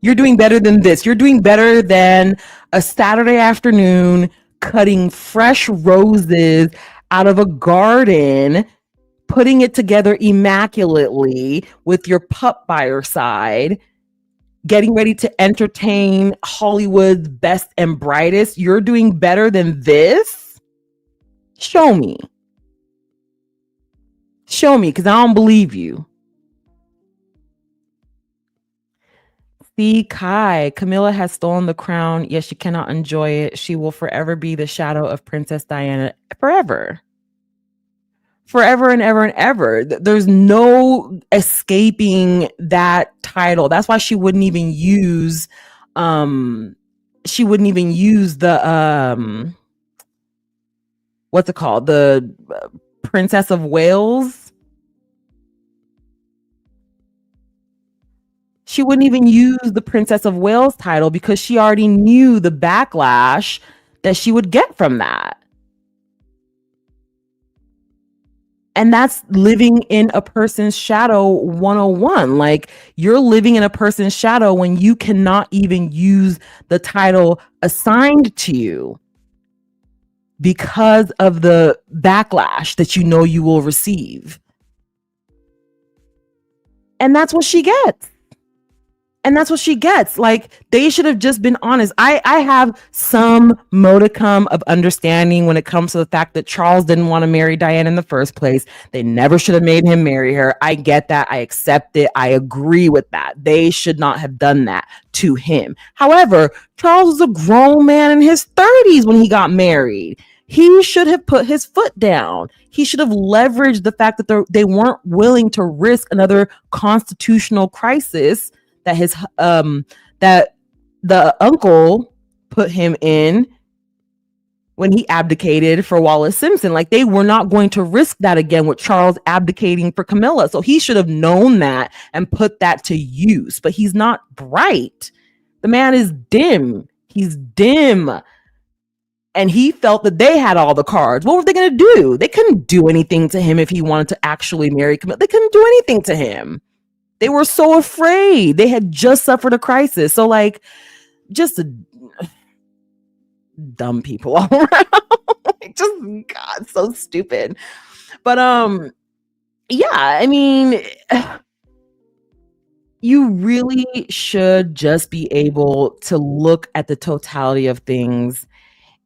You're doing better than this. You're doing better than a Saturday afternoon cutting fresh roses out of a garden, putting it together immaculately with your pup by your side, getting ready to entertain Hollywood's best and brightest. You're doing better than this? Show me. Show me, because I don't believe you. See, Kai, Camilla has stolen the crown, yet she cannot enjoy it. She will forever be the shadow of Princess Diana. Forever. Forever and ever and ever. There's no escaping that title. That's why she wouldn't even use the what's it called? The Princess of Wales. She wouldn't even use the Princess of Wales title because she already knew the backlash that she would get from that. And that's living in a person's shadow 101. Like, you're living in a person's shadow when you cannot even use the title assigned to you because of the backlash that you know you will receive. And that's what she gets. And that's what she gets. Like, they should have just been honest. I have some modicum of understanding when it comes to the fact that Charles didn't want to marry Diana in the first place. They never should have made him marry her. I get that. I accept it. I agree with that. They should not have done that to him. However, Charles was a grown man in his 30s when he got married. He should have put his foot down. He should have leveraged the fact that they weren't willing to risk another constitutional crisis that his that the uncle put him in when he abdicated for Wallace Simpson. Like, they were not going to risk that again with Charles abdicating for Camilla. So he should have known that and put that to use. But he's not bright. The man is dim. He's dim. And he felt that they had all the cards. What were they going to do? They couldn't do anything to him if he wanted to actually marry Camilla. They couldn't do anything to him. They were so afraid. They had just suffered a crisis. So, like, just dumb people all around. Just, God, so stupid. But yeah, I mean, you really should just be able to look at the totality of things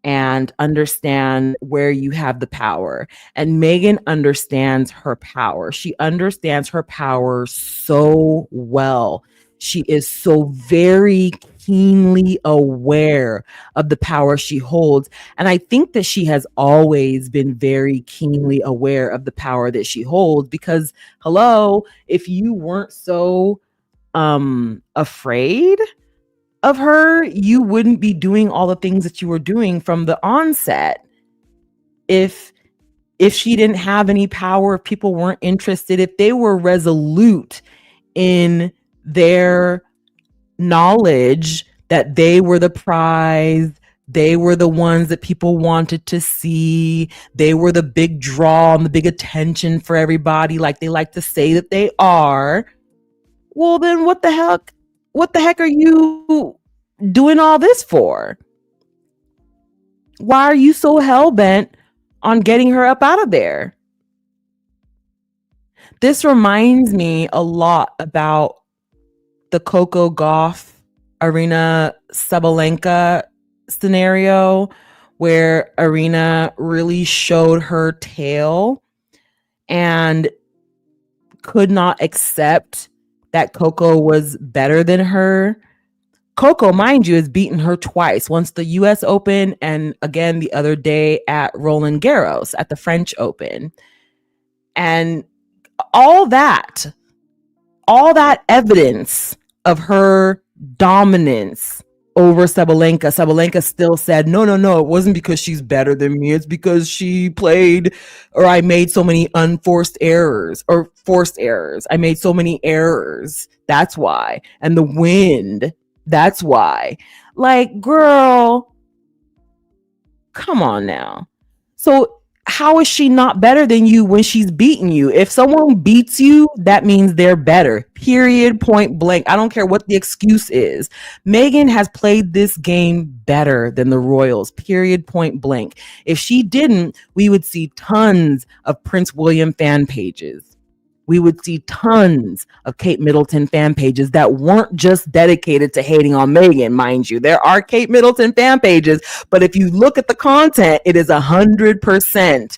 and understand where you have the power. And Meghan understands her power. She understands her power so well. She is so very keenly aware of the power she holds. And I think that she has always been very keenly aware of the power that she holds because, hello, if you weren't so afraid of her, you wouldn't be doing all the things that you were doing from the onset. If she didn't have any power, if people weren't interested, if they were resolute in their knowledge that they were the prize, they were the ones that people wanted to see, they were the big draw and the big attention for everybody, like they like to say that they are, well, then what the heck are you doing all this for? Why are you so hell-bent on getting her up out of there? This reminds me a lot about the Coco Gauff, Arina Sabalenka scenario, where Arina really showed her tail and could not accept that Coco was better than her. Coco, mind you, has beaten her twice. Once the US Open and again the other day at Roland Garros at the French Open. And all that evidence of her dominance over Sabalenka. Sabalenka still said, no, it wasn't because she's better than me. It's because she played, or I made so many unforced errors or forced errors. I made so many errors. That's why. And the wind, that's why. Like, girl, come on now. So how is she not better than you when she's beating you? If someone beats you, that means they're better. Period, point blank. I don't care what the excuse is. Meghan has played this game better than the Royals. Period, point blank. If she didn't, we would see tons of Prince William fan pages. We would see tons of Kate Middleton fan pages that weren't just dedicated to hating on Meghan, mind you. There are Kate Middleton fan pages, but if you look at the content, it is 100%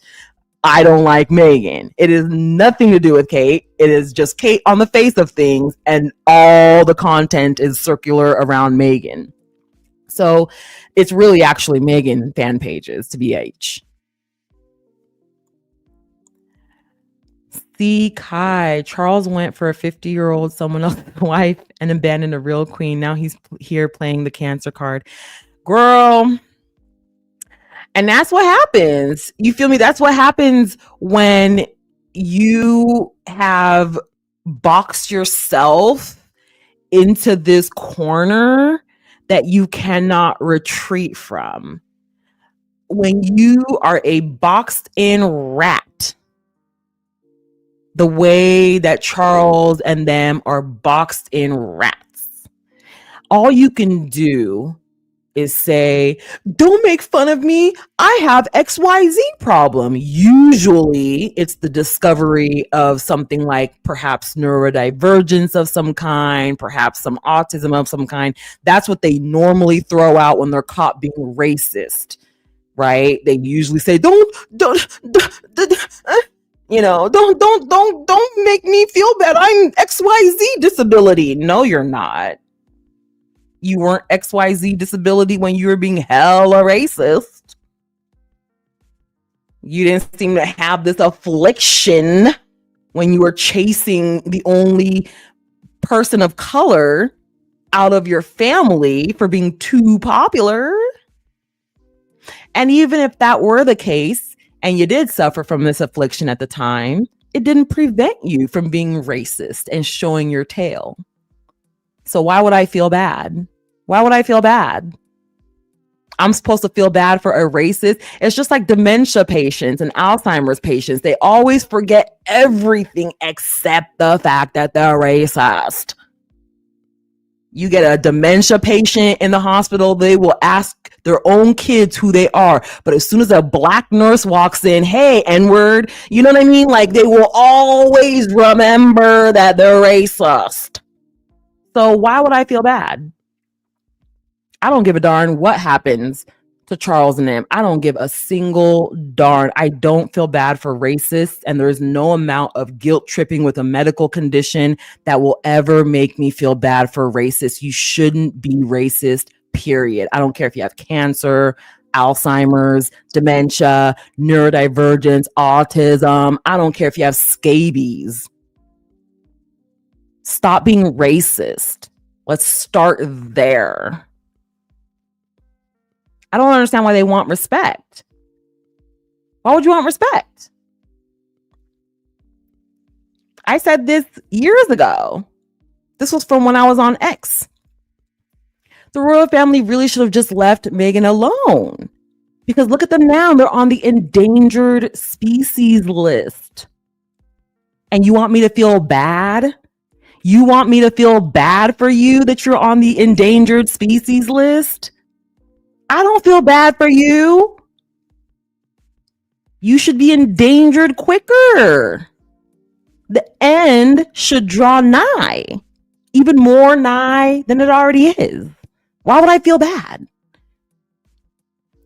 I don't like Meghan. It is nothing to do with Kate. It is just Kate on the face of things, and all the content is circular around Meghan. So it's really actually Meghan fan pages, to BH. See, Kai, Charles went for a 50-year-old someone else's wife and abandoned a real queen. Now he's here playing the Cancer card. Girl. And that's what happens. You feel me? That's what happens when you have boxed yourself into this corner that you cannot retreat from. When you are a boxed in rat, the way that Charles and them are boxed in rats, all you can do is say, don't make fun of me. I have XYZ problem. Usually it's the discovery of something like perhaps neurodivergence of some kind, perhaps some autism of some kind. That's what they normally throw out when they're caught being racist, right? They usually say, don't make me feel bad. I'm XYZ disability. No, you're not. You weren't XYZ disability when you were being hella racist. You didn't seem to have this affliction when you were chasing the only person of color out of your family for being too popular. And even if that were the case, and you did suffer from this affliction at the time, it didn't prevent you from being racist and showing your tail. So why would I feel bad? Why would I feel bad? I'm supposed to feel bad for a racist? It's just like dementia patients and Alzheimer's patients. They always forget everything except the fact that they're racist. You get a dementia patient in the hospital, they will ask their own kids who they are. But as soon as a black nurse walks in, hey, N-word, you know what I mean? Like, they will always remember that they're racist. So why would I feel bad? I don't give a darn what happens to Charles and them. I don't give a single darn. I don't feel bad for racists, and there's no amount of guilt tripping with a medical condition that will ever make me feel bad for racists. You shouldn't be racist, period. I don't care if you have cancer, Alzheimer's, dementia, neurodivergence, autism. I don't care if you have scabies. Stop being racist. Let's start there. I don't understand why they want respect. Why would you want respect? I said this years ago. This was from when I was on X. The royal family really should have just left Meghan alone. Because look at them now. They're on the endangered species list. And you want me to feel bad? You want me to feel bad for you that you're on the endangered species list? I don't feel bad for you. You should be endangered quicker. The end should draw nigh, even more nigh than it already is. Why would I feel bad?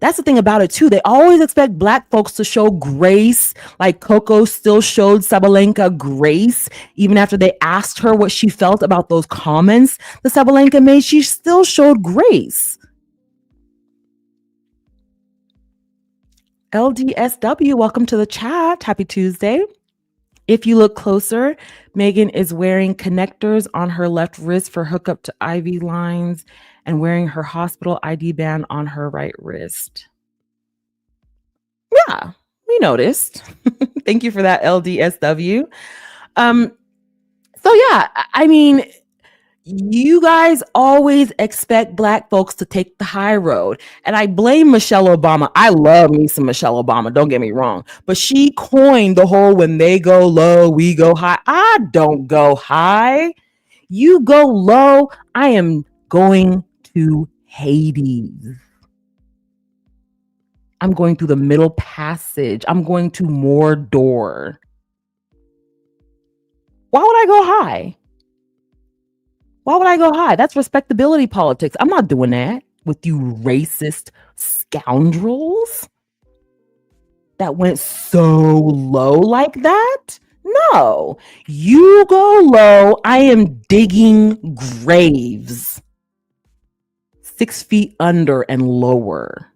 That's the thing about it too. They always expect Black folks to show grace. Like Coco still showed Sabalenka grace even after they asked her what she felt about those comments that Sabalenka made. She still showed grace. LDSW, welcome to the chat. Happy Tuesday. If you look closer, Meghan is wearing connectors on her left wrist for hookup to IV lines and wearing her hospital ID band on her right wrist. Yeah, we noticed. Thank you for that, LDSW. So yeah, I mean, you guys always expect Black folks to take the high road. And I blame Michelle Obama. I love me some Michelle Obama, don't get me wrong. But she coined the whole when they go low, we go high. I don't go high. You go low. I am going to Hades. I'm going through the Middle Passage. I'm going to Mordor. Why would I go high? Why would I go high? That's respectability politics. I'm not doing that with you racist scoundrels that went so low like that. No, you go low. I am digging graves 6 feet under and lower.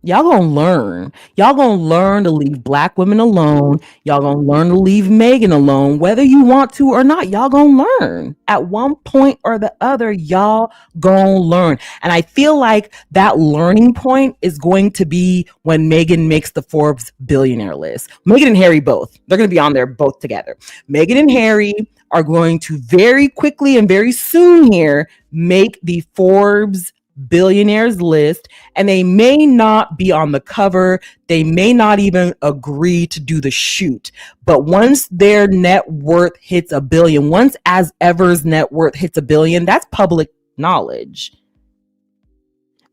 Y'all gonna learn. Y'all gonna learn to leave Black women alone. Y'all gonna learn to leave Meghan alone, whether you want to or not. Y'all gonna learn. At one point or the other, y'all gonna learn. And I feel like that learning point is going to be when Meghan makes the Forbes billionaire list. Meghan and Harry both. They're gonna be on there both together. Meghan and Harry are going to very quickly and very soon here make the Forbes billionaires list, and they may not be on the cover. They may not even agree to do the shoot. But once their net worth hits $1 billion, once As Ever's net worth hits $1 billion, that's public knowledge.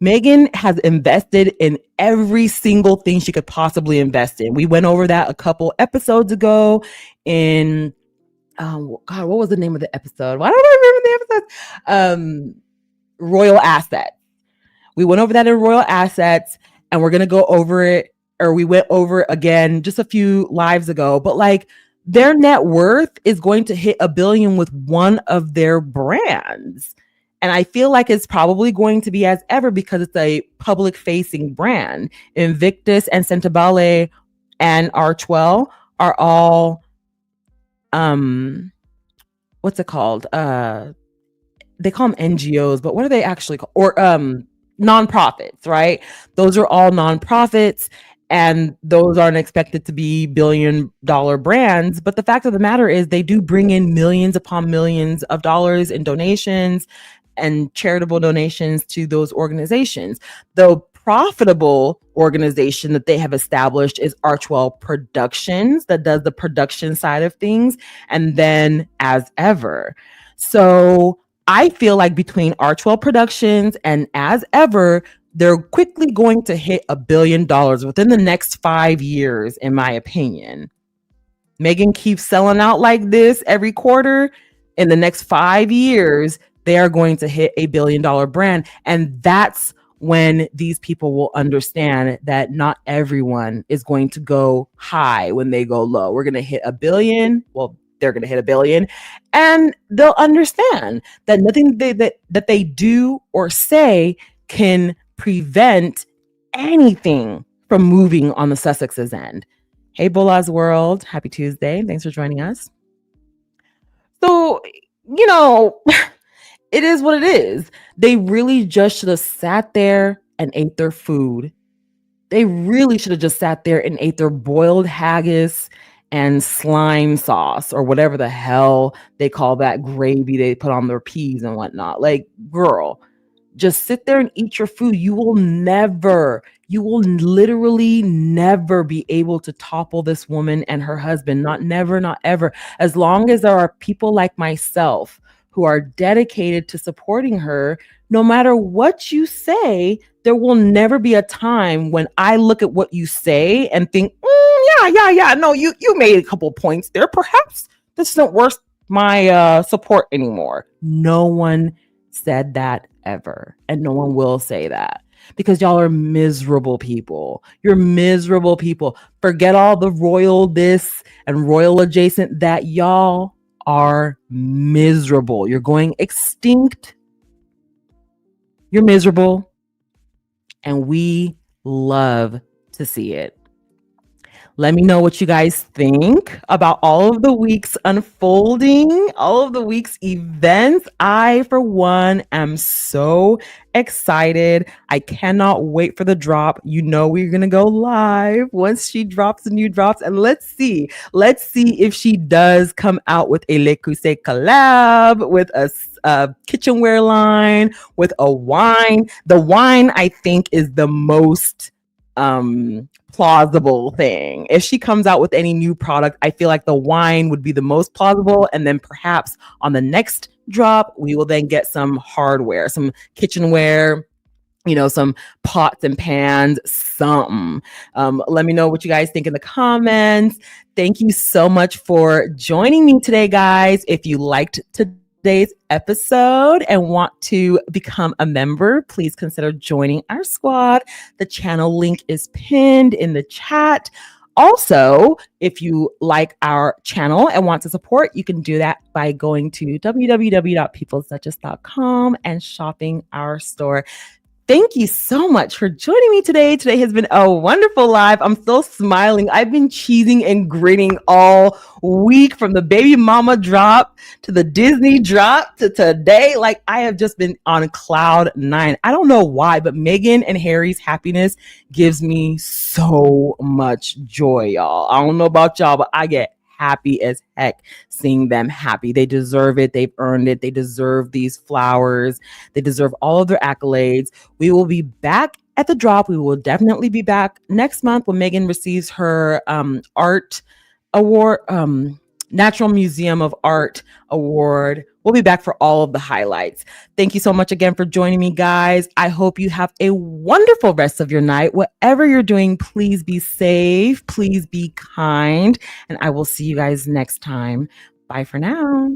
Meghan has invested in every single thing she could possibly invest in. We went over that a couple episodes ago in God, what was the name of the episode? Why don't I remember the episode? Royal Assets. We went over that in Royal Assets, and we're going to go over it, or we went over it again just a few lives ago. But like, their net worth is going to hit $1 billion with one of their brands. And I feel like it's probably going to be As Ever because it's a public facing brand. Invictus and Centabale and Archwell are all, what's it called? They call them NGOs, but what are they actually called? Or nonprofits, right? Those are all nonprofits, and those aren't expected to be $1 billion brands. But the fact of the matter is they do bring in millions upon millions of dollars in donations and charitable donations to those organizations. The profitable organization that they have established is Archwell Productions, that does the production side of things, and then As Ever. So I feel like between Archwell Productions and As Ever, they're quickly going to hit $1 billion within the next 5 years, in my opinion. Meghan keeps selling out like this every quarter. In the next 5 years, they are going to hit $1 billion brand. And that's when these people will understand that not everyone is going to go high when they go low. We're going to hit $1 billion. Well, they're going to hit $1 billion, and they'll understand that nothing that they do or say can prevent anything from moving on the Sussex's end. Hey, Bolaz World. Happy Tuesday. Thanks for joining us. So, you know, it is what it is. They really just should have sat there and ate their food. They really should have just sat there and ate their boiled haggis and slime sauce, or whatever the hell they call that gravy they put on their peas and whatnot. Like, girl, just sit there and eat your food. You will literally never be able to topple this woman and her husband. Not never, not ever. As long as there are people like myself who are dedicated to supporting her, no matter what you say, there will never be a time when I look at what you say and think, yeah, no, you made a couple points there. Perhaps this isn't worth my support anymore. No one said that ever, and no one will say that. because y'all are miserable people. You're miserable people. Forget all the royal this and royal adjacent, that y'all are miserable. You're going extinct. You're miserable. And we love to see it. Let me know what you guys think about all of the week's unfolding, all of the week's events. I, for one, am so excited. I cannot wait for the drop. You know, we're going to go live once she drops the new drops. And let's see if she does come out with a Le Creuset collab, with a kitchenware line, with a wine. The wine, I think, is the most plausible thing. If she comes out with any new product, I feel like the wine would be the most plausible. And then perhaps on the next drop, we will then get some hardware, some kitchenware, you know, some pots and pans, something. Let me know what you guys think in the comments. Thank you so much for joining me today, guys. If you liked today's episode and want to become a member, please consider joining our squad. The channel link is pinned in the chat. Also, if you like our channel and want to support, you can do that by going to www.peoplesduchess.com and shopping our store. Thank you so much for joining me today. Today has been a wonderful live. I'm still smiling. I've been cheesing and grinning all week, from the baby mama drop to the Disney drop to today. Like, I have just been on cloud 9. I don't know why, but Meghan and Harry's happiness gives me so much joy, y'all. I don't know about y'all, but I get happy as heck seeing them happy. They deserve it. They've earned it. They deserve these flowers. They deserve all of their accolades. We will be back at the drop. We will definitely be back next month when Meghan receives her art award, Natural Museum of Art award. We'll be back for all of the highlights. Thank you so much again for joining me, guys. I hope you have a wonderful rest of your night. Whatever you're doing, please be safe. Please be kind. And I will see you guys next time. Bye for now.